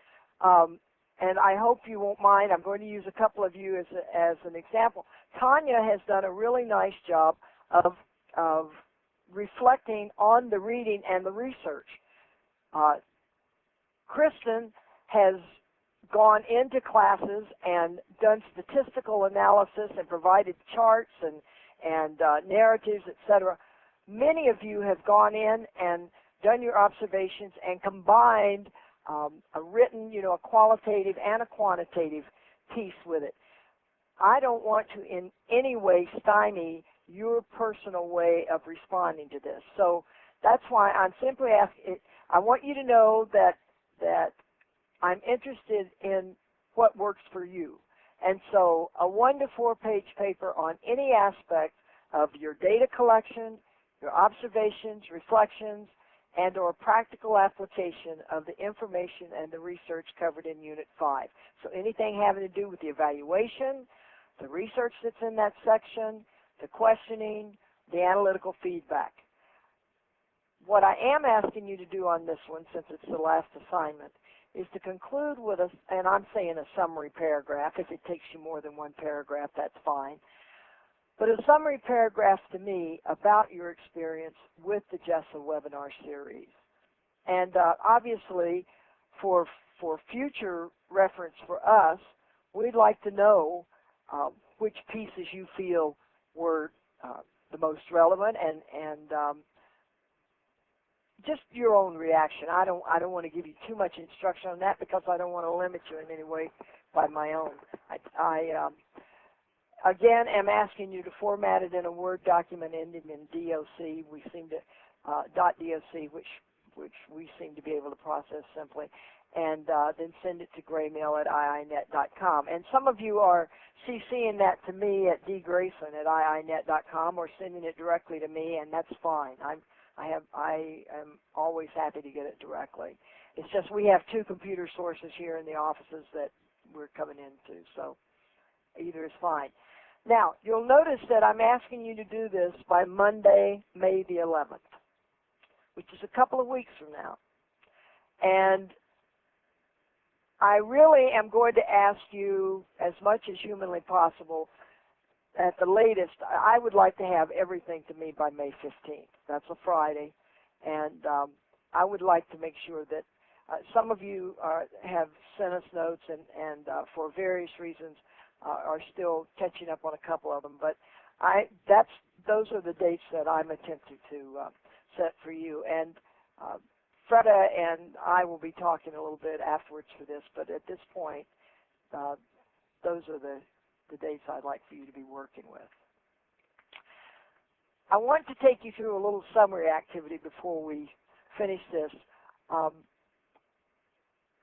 And I hope you won't mind. I'm going to use a couple of you as an example. Tanya has done a really nice job of reflecting on the reading and the research. Kristen has gone into classes and done statistical analysis and provided charts and narratives, etc. Many of you have gone in and done your observations and combined a written, a qualitative and a quantitative piece with it. I don't want to in any way stymie your personal way of responding to this. So that's why I'm simply asking, I want you to know that I'm interested in what works for you. And so a 1 to 4 page paper on any aspect of your data collection, your observations, reflections, and or practical application of the information and the research covered in Unit 5. So anything having to do with the evaluation, the research that's in that section, the questioning, the analytical feedback. What I am asking you to do on this one, since it's the last assignment, is to conclude with and I'm saying a summary paragraph. If it takes you more than 1 paragraph, that's fine. But a summary paragraph to me about your experience with the GESA webinar series. And obviously, for future reference for us, we'd like to know which pieces you feel were the most relevant and just your own reaction. I don't want to give you too much instruction on that because I don't want to limit you in any way by my own. Again, am asking you to format it in a Word document ending in DOC. We seem to .doc, which we seem to be able to process simply, and then send it to graymail@iinet.com. And some of you are CCing that to me at dgrayson@iinet.com or sending it directly to me, and that's fine. I am always happy to get it directly. It's just we have 2 computer sources here in the offices that we're coming into, so either is fine. Now, you'll notice that I'm asking you to do this by Monday, May the 11th, which is a couple of weeks from now. And I really am going to ask you, as much as humanly possible, at the latest, I would like to have everything to me by May 15th. That's a Friday. And I would like to make sure that some of you have sent us notes and for various reasons are still catching up on a couple of them. But those are the dates that I'm attempting to set for you. And Freda and I will be talking a little bit afterwards for this, but at this point, those are the dates I'd like for you to be working with. I want to take you through a little summary activity before we finish this.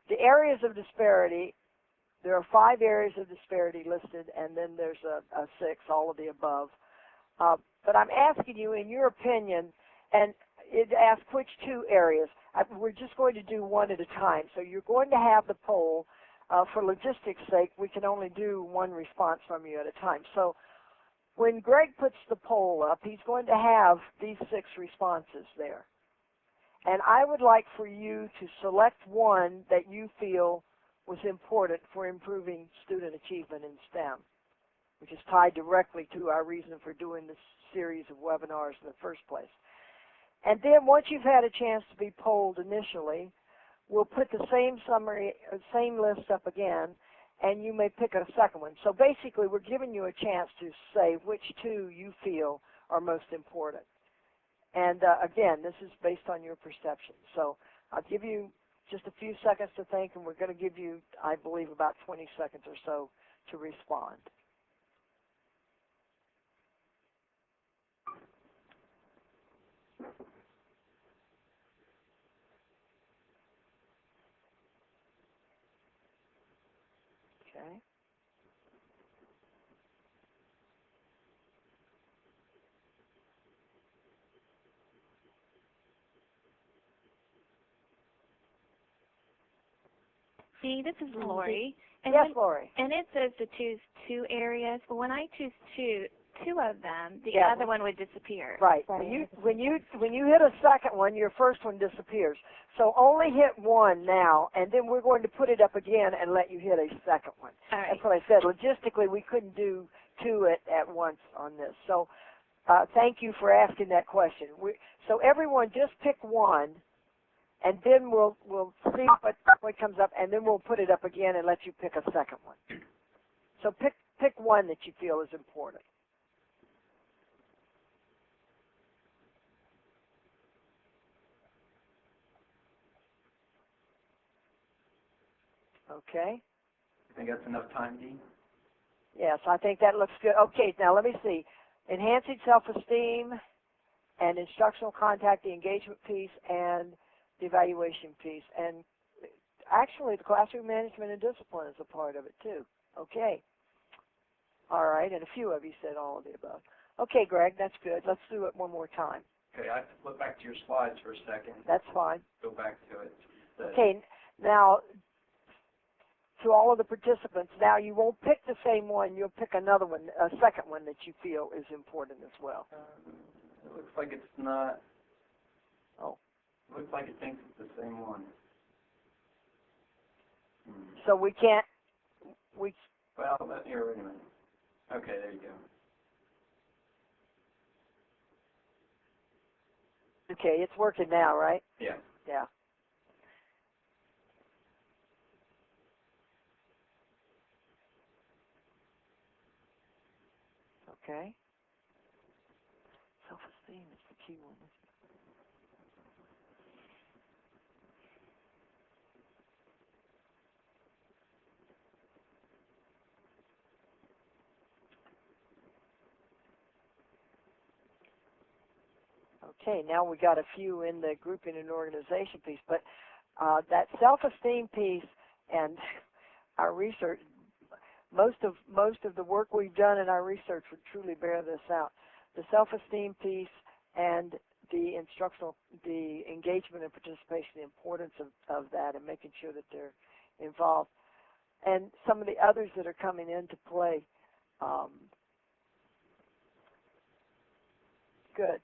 The areas of disparity, there are 5 areas of disparity listed, and then there's a 6, all of the above. But I'm asking you, in your opinion, and it asks which 2 areas. We're just going to do one at a time. So you're going to have the poll for logistics' sake, we can only do one response from you at a time. So when Greg puts the poll up, he's going to have these 6 responses there. And I would like for you to select one that you feel was important for improving student achievement in STEM, which is tied directly to our reason for doing this series of webinars in the first place. And then once you've had a chance to be polled initially, we'll put the same summary, same list up again, and you may pick a second one. So basically, we're giving you a chance to say which 2 you feel are most important. And again, this is based on your perception. So I'll give you just a few seconds to think, and we're going to give you, I believe, about 20 seconds or so to respond. Okay. See, this is Lori. And Yes, Lori. And it says to choose 2 areas, but when I choose two of them, the Yeah. other one would disappear. Right. When you hit a second one, your first one disappears. So only hit one now, and then we're going to put it up again and let you hit a second one. All right. That's what I said. Logistically, we couldn't do 2 at once on this. So thank you for asking that question. So everyone just pick one, and then we'll see what comes up, and then we'll put it up again and let you pick a second one. So pick one that you feel is important. Okay. I think that's enough time, Dean. Yes, I think that looks good. Okay, now let me see. Enhancing self-esteem and instructional contact, the engagement piece, and the evaluation piece. And actually, the classroom management and discipline is a part of it, too. Okay. All right, and a few of you said all of the above. Okay, Greg, that's good. Let's do it one more time. Okay, I have to flip back to your slides for a second. That's fine. Go back to it. Okay, now, to all of the participants, now you won't pick the same one. You'll pick another one, a second one that you feel is important as well. It looks like it's not. Oh. It looks like it thinks it's the same one. So we can't, Well, here, wait a minute. Okay, there you go. Okay, it's working now, right? Yeah. Yeah. Okay. Self-esteem is the key one. Okay, now we got a few in the grouping and organization piece, but that self-esteem piece and our research, most of the work we've done in our research would truly bear this out. The self-esteem piece and the engagement and participation, the importance of that and making sure that they're involved. And some of the others that are coming into play. Good.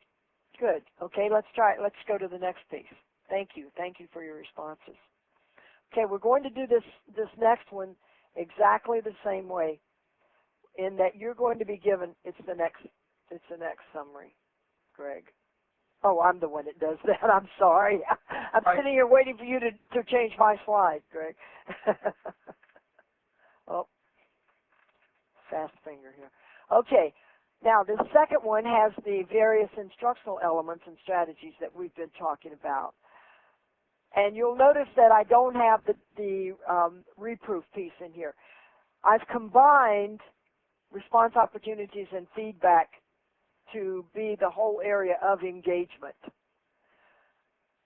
Good. Okay, let's try it. Let's go to the next piece. Thank you. Thank you for your responses. Okay, we're going to do this next one exactly the same way, in that you're going to be given it's the next summary, Greg. Oh, I'm the one that does that. I'm sorry. I'm sitting here waiting for you to change my slide, Greg. Oh, fast finger here. Okay. Now, the second one has the various instructional elements and strategies that we've been talking about. And you'll notice that I don't have the reproof piece in here. I've combined response opportunities and feedback to be the whole area of engagement.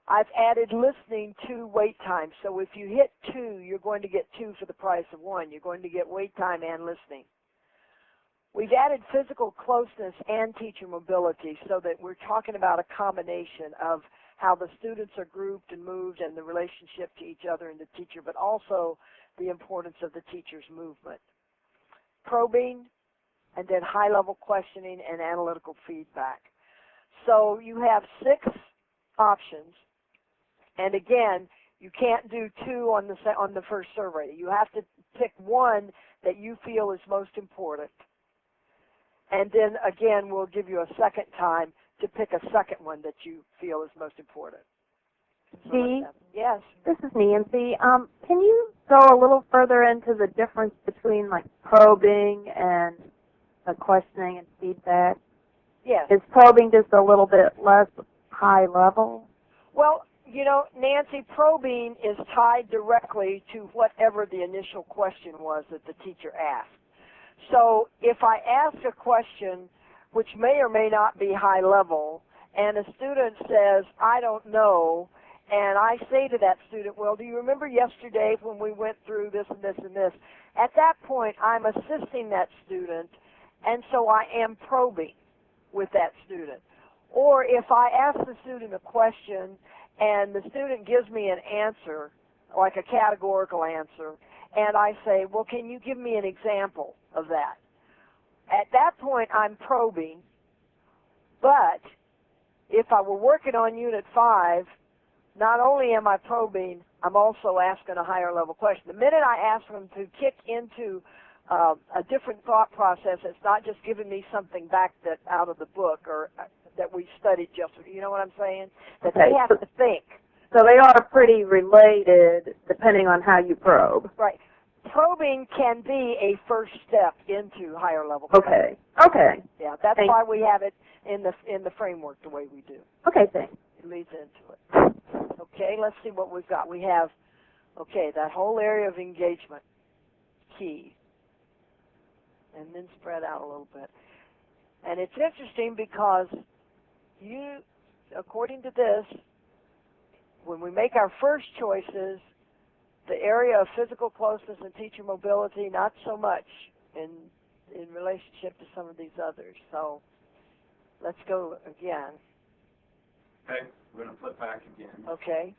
I've added listening to wait time. So if you hit 2, you're going to get 2 for the price of 1. You're going to get wait time and listening. We've added physical closeness and teacher mobility so that we're talking about a combination of how the students are grouped and moved and the relationship to each other and the teacher, but also the importance of the teacher's movement. Probing, and then high-level questioning and analytical feedback. So you have 6 options, and again, you can't do 2 on the first survey. You have to pick one that you feel is most important, and then again, we'll give you a second time to pick a second one that you feel is most important. Dee? Yes. This is Nancy. Can you go a little further into the difference between like probing and questioning and feedback? Yes. Is probing just a little bit less high level? Well, you know, Nancy, probing is tied directly to whatever the initial question was that the teacher asked. So if I ask a question which may or may not be high level, and a student says, I don't know, and I say to that student, well, do you remember yesterday when we went through this and this and this? At that point, I'm assisting that student, and so I am probing with that student. Or if I ask the student a question and the student gives me an answer, like a categorical answer, and I say, well, can you give me an example of that? At that point, I'm probing, but if I were working on Unit 5, not only am I probing, I'm also asking a higher level question. The minute I ask them to kick into a different thought process, it's not just giving me something back that out of the book or that we studied just, you know what I'm saying? That they have to think. So they are pretty related depending on how you probe. Right. Probing can be a first step into higher level. Okay. Okay. Yeah, that's why we have it in the framework the way we do. Okay, thanks. It leads into it. Okay, let's see what we've got. We have, okay, that whole area of engagement, key, and then spread out a little bit. And it's interesting because you, according to this, when we make our first choices, the area of physical closeness and teacher mobility, not so much in relationship to some of these others. So let's go again. Okay, we're going to flip back again. Okay.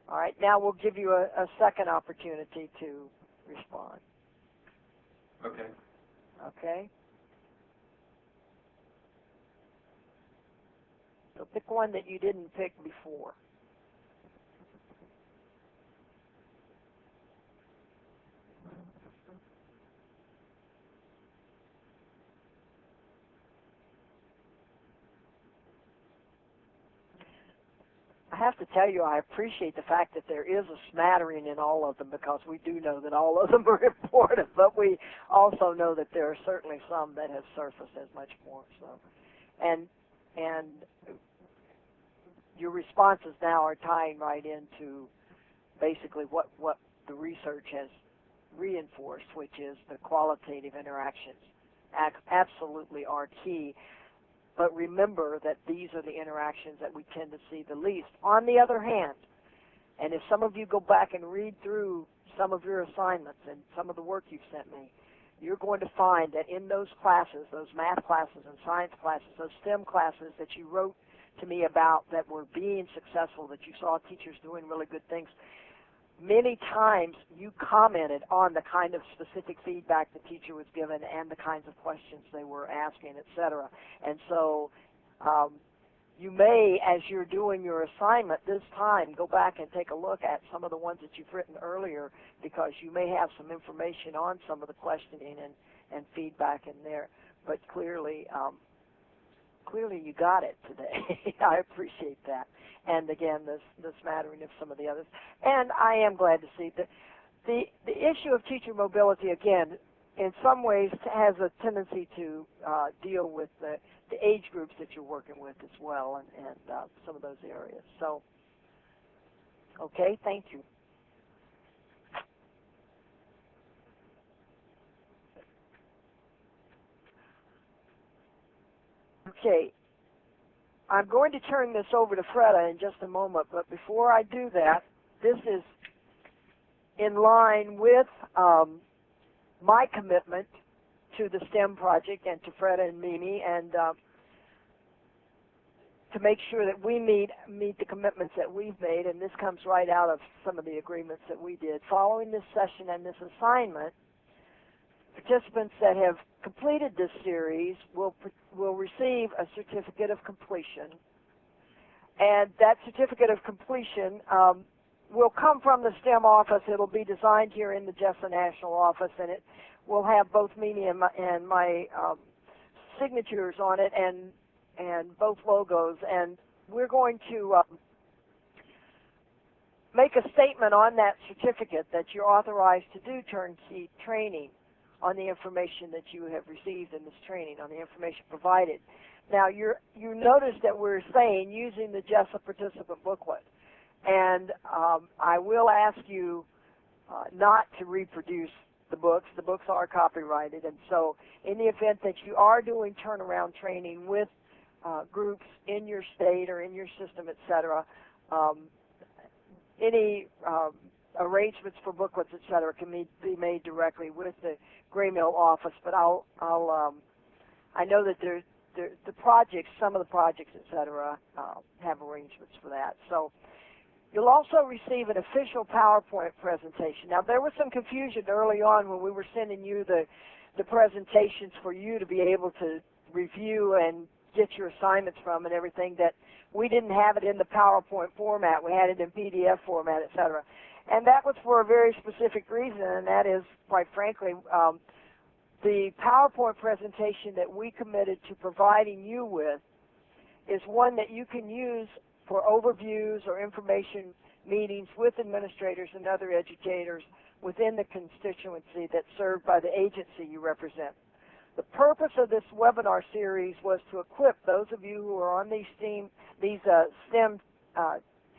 All right, now we'll give you a second opportunity to respond. Okay. Okay? So pick one that you didn't pick before. I have to tell you, I appreciate the fact that there is a smattering in all of them because we do know that all of them are important, but we also know that there are certainly some that have surfaced as much more. So, and your responses now are tying right into basically what the research has reinforced, which is the qualitative interactions absolutely are key. But remember that these are the interactions that we tend to see the least. On the other hand, and if some of you go back and read through some of your assignments and some of the work you've sent me, you're going to find that in those classes, those math classes and science classes, those STEM classes that you wrote to me about that were being successful, that you saw teachers doing really good things, many times you commented on the kind of specific feedback the teacher was given and the kinds of questions they were asking, etc. And so you may, as you're doing your assignment this time, go back and take a look at some of the ones that you've written earlier because you may have some information on some of the questioning and feedback in there. But clearly you got it today. I appreciate that. And again, the smattering of some of the others. And I am glad to see that the issue of teacher mobility, again, in some ways has a tendency to deal with the age groups that you're working with as well and some of those areas. So, okay, thank you. Okay. I'm going to turn this over to Freda in just a moment, but before I do that, this is in line with my commitment to the STEM project and to Freda and Mimi, and to make sure that we meet the commitments that we've made, and this comes right out of some of the agreements that we did. Following this session and this assignment, participants that have completed this series will receive a certificate of completion, and that certificate of completion will come from the STEM office. It'll be designed here in the GESA National Office, and it will have both Mimi and my signatures on it, and both logos. And we're going to make a statement on that certificate that you're authorized to do turnkey training on the information that you have received in this training, on the information provided. Now, you notice that we're saying using the GESA participant booklet. And I will ask you not to reproduce the books. The books are copyrighted. And so in the event that you are doing turnaround training with groups in your state or in your system, et cetera, any arrangements for booklets, et cetera, can be made directly with the Gray Mill office. But I know that the projects, some of the projects, et cetera, have arrangements for that. So you'll also receive an official PowerPoint presentation. Now, there was some confusion early on when we were sending you the presentations for you to be able to review and get your assignments from and everything, that we didn't have it in the PowerPoint format. We had it in PDF format, et cetera. And that was for a very specific reason, and that is, quite frankly, the PowerPoint presentation that we committed to providing you with is one that you can use for overviews or information meetings with administrators and other educators within the constituency that's served by the agency you represent. The purpose of this webinar series was to equip those of you who are on these STEM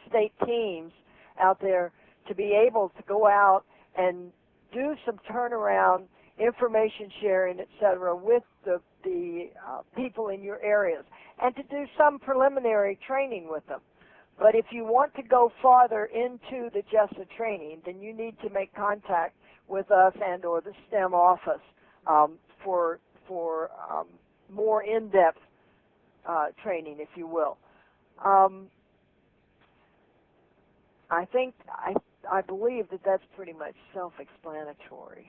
state teams out there to be able to go out and do some turnaround information sharing, et cetera, with the people in your areas, and to do some preliminary training with them. But if you want to go farther into the GESA training, then you need to make contact with us and or the STEM office for more in-depth training, if you will. I believe that that's pretty much self-explanatory.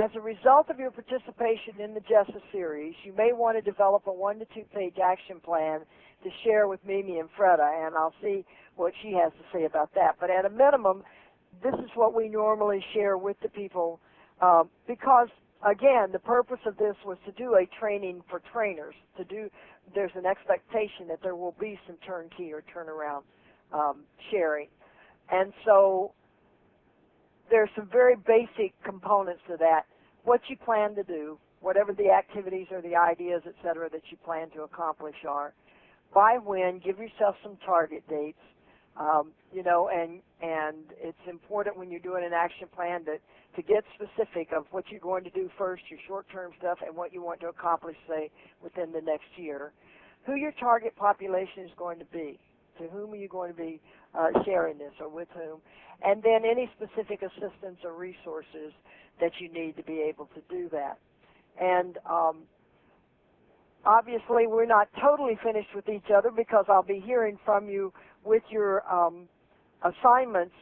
As a result of your participation in the GESA series, you may want to develop a 1 to 2 page action plan to share with Mimi and Freda, and I'll see what she has to say about that. But at a minimum, this is what we normally share with the people because, again, the purpose of this was to do a training for trainers. There's an expectation that there will be some turnkey or turnaround sharing. And so there's some very basic components to that. What you plan to do, whatever the activities or the ideas, et cetera, that you plan to accomplish are, by when, give yourself some target dates, and it's important when you're doing an action plan to get specific of what you're going to do first, your short-term stuff, and what you want to accomplish, say, within the next year. Who your target population is going to be. To whom are you going to be sharing this, or with whom? And then any specific assistance or resources that you need to be able to do that. And obviously, we're not totally finished with each other because I'll be hearing from you with your assignments.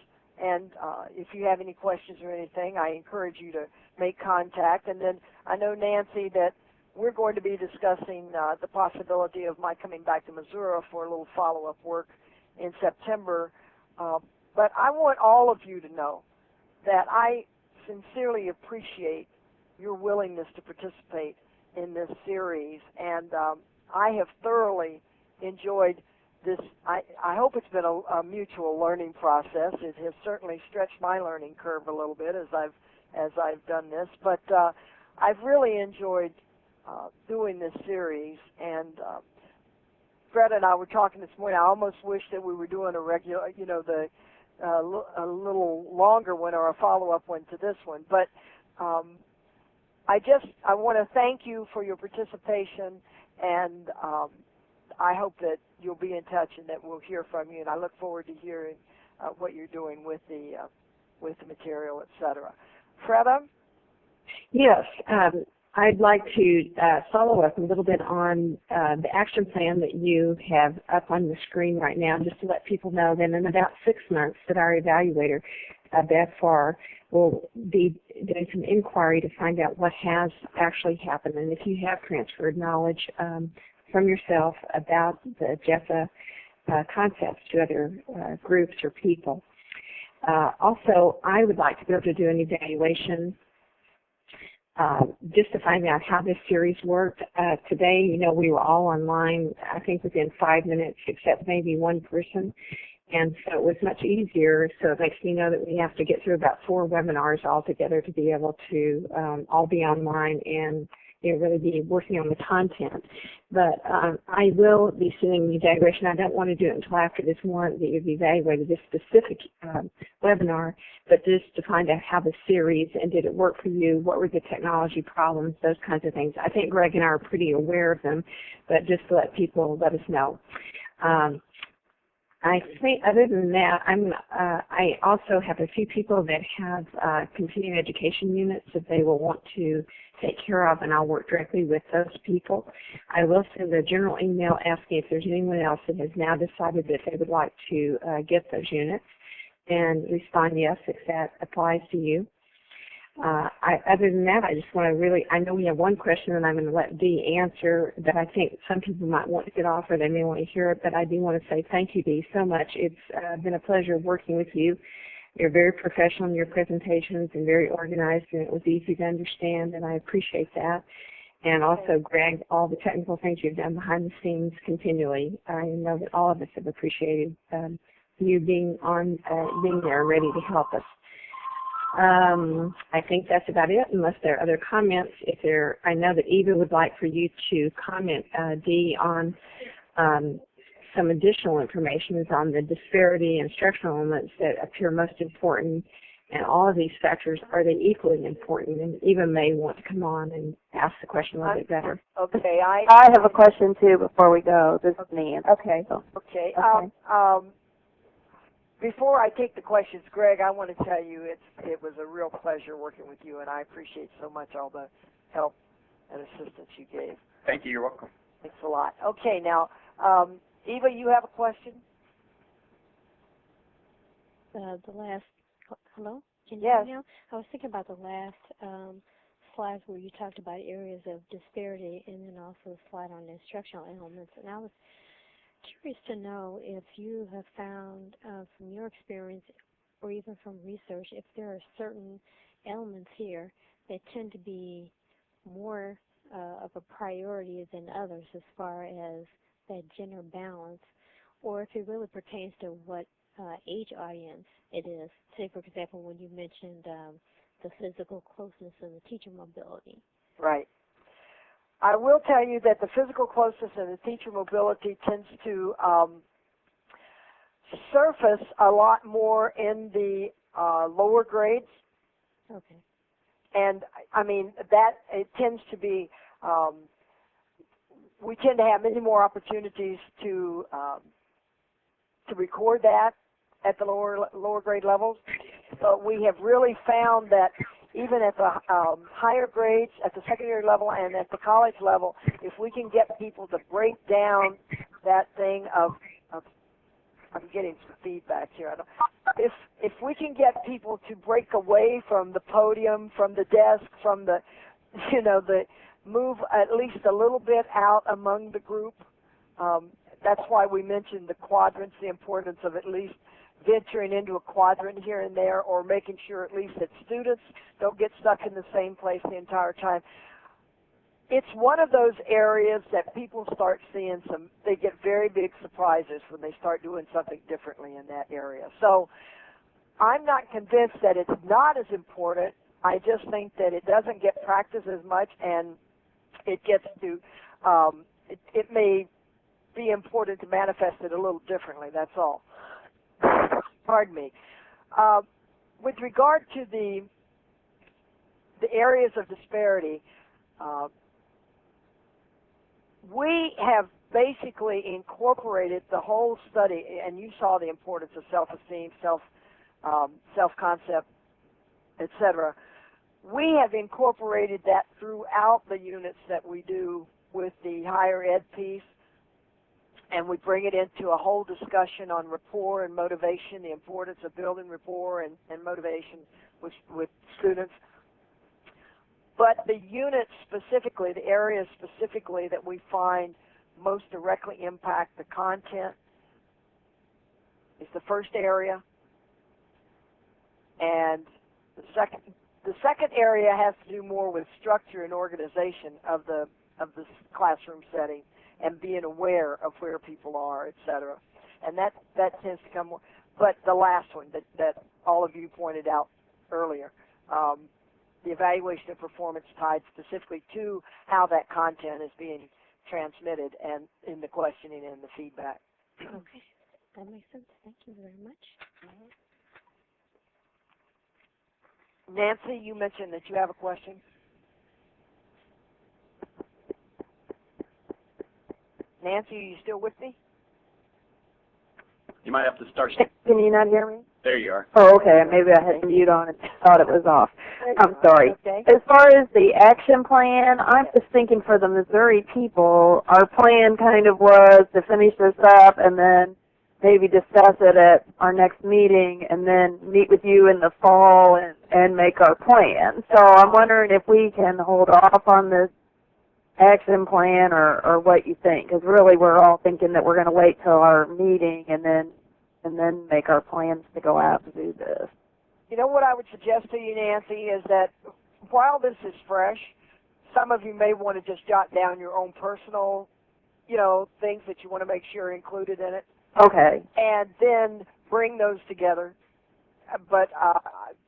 And if you have any questions or anything, I encourage you to make contact. And then I know, Nancy, that we're going to be discussing the possibility of my coming back to Missouri for a little follow-up work in September. But I want all of you to know that I sincerely appreciate your willingness to participate in this series. And I have thoroughly enjoyed this. I hope it's been a mutual learning process. It has certainly stretched my learning curve a little bit as I've done this. But I've really enjoyed doing this series, and Fred and I were talking this morning. I almost wish that we were doing a regular, a little longer one or a follow-up one to this one. But I want to thank you for your participation, and I hope that you'll be in touch and that we'll hear from you. And I look forward to hearing what you're doing with the material, etc. Freda? Yes. I'd like to follow up a little bit on the action plan that you have up on the screen right now, just to let people know that in about 6 months that our evaluator, Beth Farr, will be doing some inquiry to find out what has actually happened and if you have transferred knowledge from yourself about the GESA concepts to other groups or people. Also, I would like to be able to do an evaluation just to find out how this series worked. Today, you know, we were all online, I think within 5 minutes, except maybe one person. And so it was much easier. So it makes me know that we have to get through about 4 webinars altogether to be able to all be online and really be working on the content. But I will be doing the evaluation. I don't want to do it until after this one that you've evaluated this specific webinar, but just to find out how the series and did it work for you, what were the technology problems, those kinds of things. I think Greg and I are pretty aware of them, but just to let people let us know. I think other than that, I also have a few people that have continuing education units that they will want to take care of, and I'll work directly with those people. I will send a general email asking if there's anyone else that has now decided that they would like to get those units, and respond yes if that applies to you. Other than that, I just want to really, I know we have one question that I'm going to let Dee answer that I think some people might want to get off or they may want to hear it, but I do want to say thank you, Dee, so much. It's been a pleasure working with you. You're very professional in your presentations and very organized, and it was easy to understand, and I appreciate that. And also, Greg, all the technical things you've done behind the scenes continually. I know that all of us have appreciated you being there ready to help us. I think that's about it, unless there are other comments. I know that Eva would like for you to comment, Dee, on some additional information on the disparity and instructional elements that appear most important, and all of these factors, are they equally important? And Eva may want to come on and ask the question a little bit better. Okay, I have a question too before we go. This is Nancy. Okay. Okay. Before I take the questions, Greg, I want to tell you it was a real pleasure working with you, and I appreciate so much all the help and assistance you gave. Thank you. You're welcome. Thanks a lot. Okay, now, Eva, you have a question? Hello? Can you Yes. hear me now? I was thinking about the last slides where you talked about areas of disparity, and then also a slide on the instructional elements. And I was curious to know if you have found from your experience or even from research if there are certain elements here that tend to be more of a priority than others as far as that gender balance, or if it really pertains to what age audience it is. Say, for example, when you mentioned the physical closeness and the teacher mobility. Right. I will tell you that the physical closeness and the teacher mobility tends to surface a lot more in the lower grades. Okay. And, I mean, that it tends to be, we tend to have many more opportunities to record that at the lower grade levels. But we have really found that even at the higher grades, at the secondary level and at the college level, if we can get people to break down that thing of I'm getting some feedback here. If we can get people to break away from the podium, from the desk, from the, the move at least a little bit out among the group, that's why we mentioned the quadrants, the importance of at least venturing into a quadrant here and there, or making sure at least that students don't get stuck in the same place the entire time. It's one of those areas that people start seeing they get very big surprises when they start doing something differently in that area. So I'm not convinced that it's not as important. I just think that it doesn't get practiced as much, and it gets to, it may be important to manifest it a little differently, that's all. Pardon me. With regard to the areas of disparity, we have basically incorporated the whole study, and you saw the importance of self-esteem, self-concept, etc. we have incorporated that throughout the units that we do with the higher ed piece, and we bring it into a whole discussion on rapport and motivation, the importance of building rapport and motivation with students. But the units specifically, the areas specifically that we find most directly impact the content is the first area, and the second area has to do more with structure and organization of the classroom setting and being aware of where people are, etc. And that tends to come more. But the last one that all of you pointed out earlier, the evaluation of performance tied specifically to how that content is being transmitted and in the questioning and the feedback. Okay, that makes sense. Thank you very much. Nancy, you mentioned that you have a question. Nancy, are you still with me? You might have to start. Can you not hear me? There you are. Oh, okay. Maybe I had mute on and thought it was off. I'm sorry. Okay. As far as the action plan, I'm just thinking for the Missouri people, our plan kind of was to finish this up and then maybe discuss it at our next meeting and then meet with you in the fall and make our plan. So I'm wondering if we can hold off on this action plan or what you think, because really we're all thinking that we're going to wait till our meeting and then make our plans to go out to do this. You know what I would suggest to you, Nancy, is that while this is fresh, some of you may want to just jot down your own personal, things that you want to make sure are included in it. Okay. And then bring those together. But,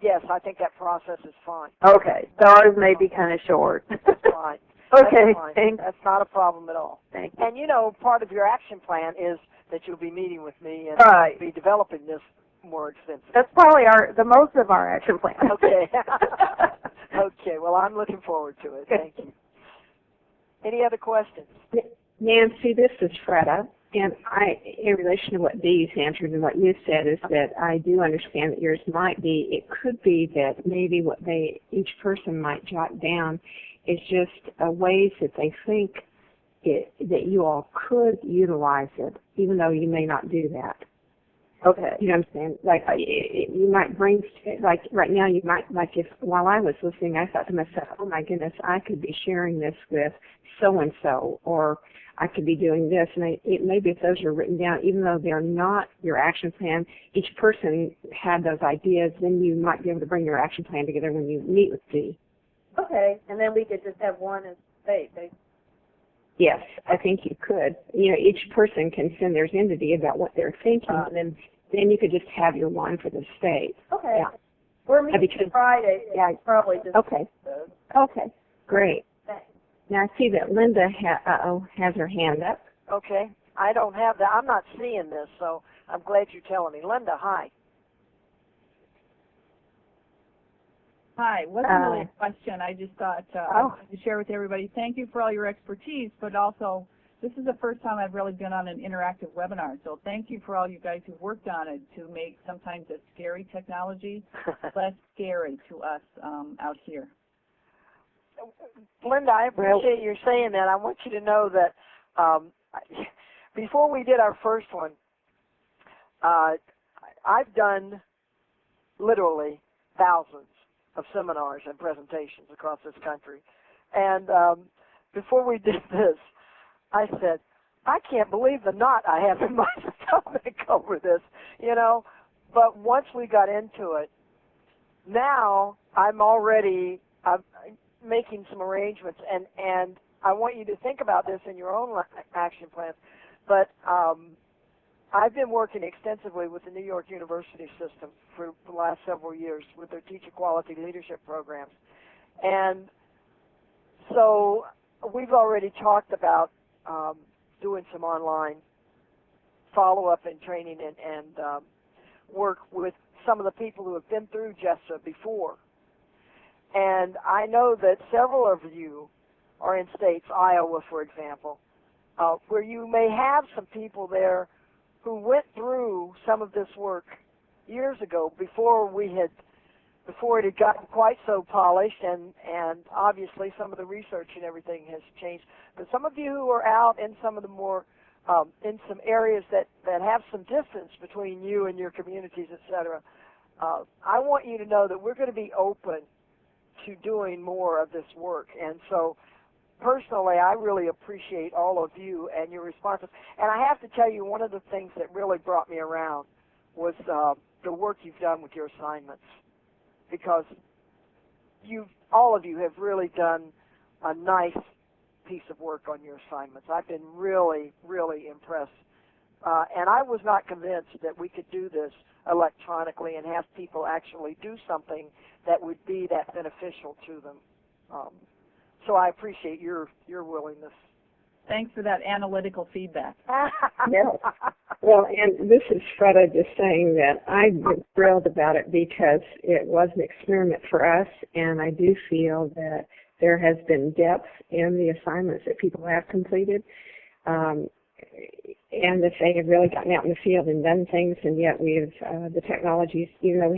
yes, I think that process is fine. Okay. So ours may be kind of short. That's fine. Okay. That's fine. Thanks. That's not a problem at all. Thank you. And, part of your action plan is that you'll be meeting with me and Right. be developing this more extensively. That's probably the most of our action plan. Okay. Okay. Well, I'm looking forward to it. Thank you. Any other questions? Nancy, this is Freda, and in relation to what Dee's answered and what you said, is that I do understand that yours might be. It could be that maybe what each person might jot down is just ways that they think that you all could utilize it, even though you may not do that. Okay. You know what I'm saying? Like, you might bring, like, right now you might, while I was listening, I thought to myself, oh my goodness, I could be sharing this with so-and-so, or I could be doing this, and maybe if those are written down, even though they're not your action plan, each person had those ideas, then you might be able to bring your action plan together when you meet with Dee. Okay. And then we could just have one as state. Yes, I think you could. Each person can send theirs in to Dee about what they're thinking, and then you could just have your one for the state. Okay. Yeah. We're meeting Friday. Yeah. Probably just. Okay. Okay. Great. Thanks. Now I see that Linda has her hand up. Okay. I don't have that. I'm not seeing this, so I'm glad you're telling me. Linda, hi. Hi, wasn't really a question. I just thought I wanted to share with everybody. Thank you for all your expertise, but also this is the first time I've really been on an interactive webinar. So thank you for all you guys who worked on it to make sometimes a scary technology less scary to us out here. Linda, I appreciate your saying that. I want you to know that before we did our first one, I've done literally thousands of seminars and presentations across this country. And before we did this, I said, I can't believe the knot I have in my stomach over this, But once we got into it, now I'm making some arrangements, and I want you to think about this in your own action plans. But I've been working extensively with the New York University system for the last several years with their teacher quality leadership programs. And so we've already talked about doing some online follow-up and training and work with some of the people who have been through GESA before. And I know that several of you are in states, Iowa, for example, where you may have some people there who went through some of this work years ago before we had before it had gotten quite so polished, and obviously some of the research and everything has changed. But some of you who are out in some of the more in some areas that have some distance between you and your communities, etc., I want you to know that we're going to be open to doing more of this work. And so personally, I really appreciate all of you and your responses. And I have to tell you, one of the things that really brought me around was the work you've done with your assignments, because all of you have really done a nice piece of work on your assignments. I've been really, really impressed. And I was not convinced that we could do this electronically and have people actually do something that would be that beneficial to them. So I appreciate your willingness. Thanks for that analytical feedback. Yeah. Well, and this is Freda just saying that I've been thrilled about it because it was an experiment for us, and I do feel that there has been depth in the assignments that people have completed, and that they have really gotten out in the field and done things, and yet we've, the technologies, even though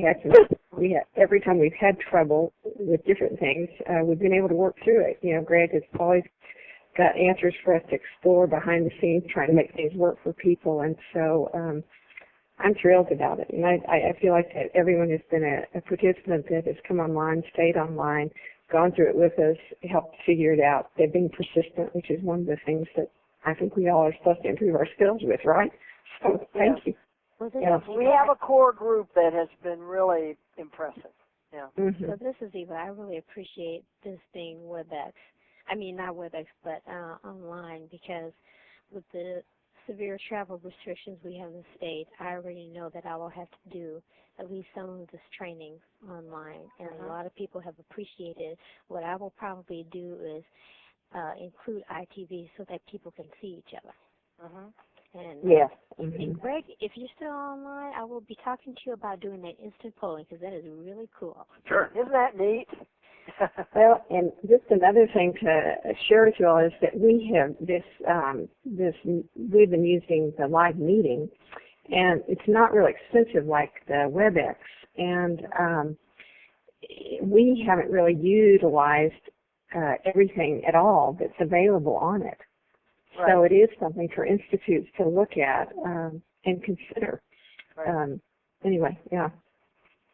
every time we've had trouble with different things, we've been able to work through it. You know, Greg has always got answers for us to explore behind the scenes, trying to make things work for people, and so I'm thrilled about it. And I feel like that everyone has been a participant that has come online, stayed online, gone through it with us, helped figure it out. They've been persistent, which is one of the things that I think we all are supposed to improve our skills with, right? So thank you. Yeah. We have a core group that has been really impressive. Yeah. Mm-hmm. So this is Eva. I really appreciate this being WebEx. I mean, not WebEx, but online, because with the severe travel restrictions we have in the state, I already know that I will have to do at least some of this training online, and a lot of people have appreciated. What I will probably do is include ITV so that people can see each other. And yes. And Greg, if you're still online, I will be talking to you about doing that instant polling, because that is really cool. Sure. Isn't that neat? Well, and just another thing to share with you all is that we have we've been using the live meeting, and it's not really expensive like the WebEx, and we haven't really utilized everything at all that's available on it. Right. So it is something for institutes to look at and consider. Right. Anyway, yeah.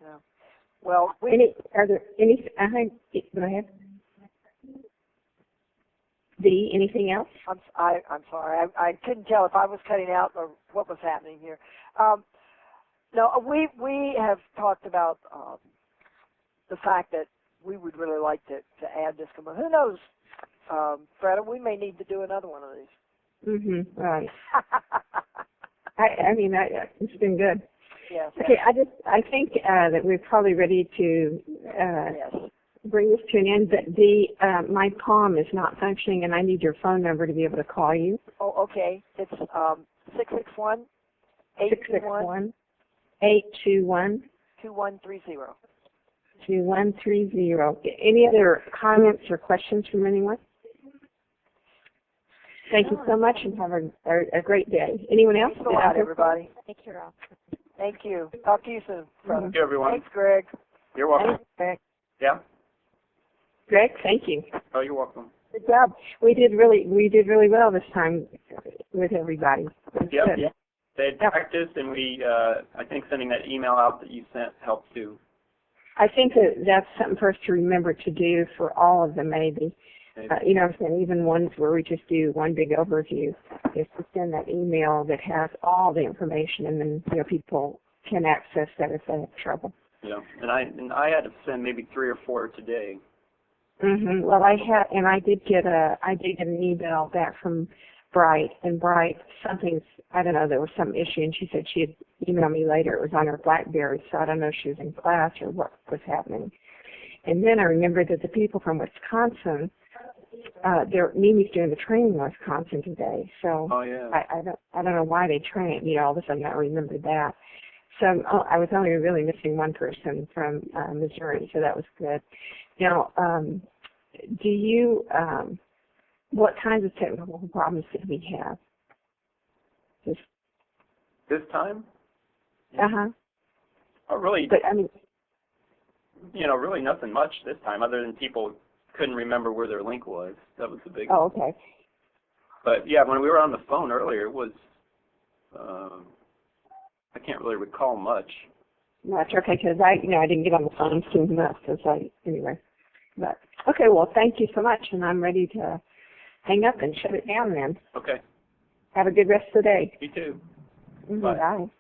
Yeah. Well, are there any? Go ahead. Dee, anything else? I'm sorry. I couldn't tell if I was cutting out or what was happening here. No, we have talked about the fact that we would really like to add this component. Who knows, Freda, we may need to do another one of these. Right. I mean, it's been good. Yes. Okay, I think that we're probably ready to bring this to an end, but my palm is not functioning, and I need your phone number to be able to call you. Oh, okay. It's 661 661 821 2130. 2130. Any other comments or questions from anyone? Thank you so much, and have a great day. Anyone else? Thanks a lot, everybody. Take care of. Thank you. Talk to you soon. Thank you, everyone. Thanks, Greg. You're welcome. Thanks, Greg. Yeah? Greg, thank you. Oh, you're welcome. Good job. We did really well this time with everybody. Yep. They had practiced, and we, I think sending that email out that you sent helped too. I think that's something for us to remember to do for all of them, maybe. You know what I'm saying? Even ones where we just do one big overview, is to send that email that has all the information, and then people can access that if they have trouble. Yeah, and I had to send maybe 3 or 4 today. Well, I did get an email back from Bright, and Bright, I don't know, there was some issue, and she said she'd email me later. It was on her BlackBerry, so I don't know if she was in class or what was happening. And then I remembered that the people from Wisconsin, Mimi's doing the training in Wisconsin today, so I don't know why they trained. All of a sudden I remembered that. So I was only really missing one person from Missouri, so that was good. Now, what kinds of technical problems did we have? This time? Uh-huh. Oh, really? But, I mean, you know, really nothing much this time other than people couldn't remember where their link was. That was the big Oh, okay. But yeah, when we were on the phone earlier, it was, I can't really recall much. That's okay, because I didn't get on the phone soon enough, anyway. But, okay, well, thank you so much, and I'm ready to hang up and shut it down then. Okay. Have a good rest of the day. You too. Bye. Bye.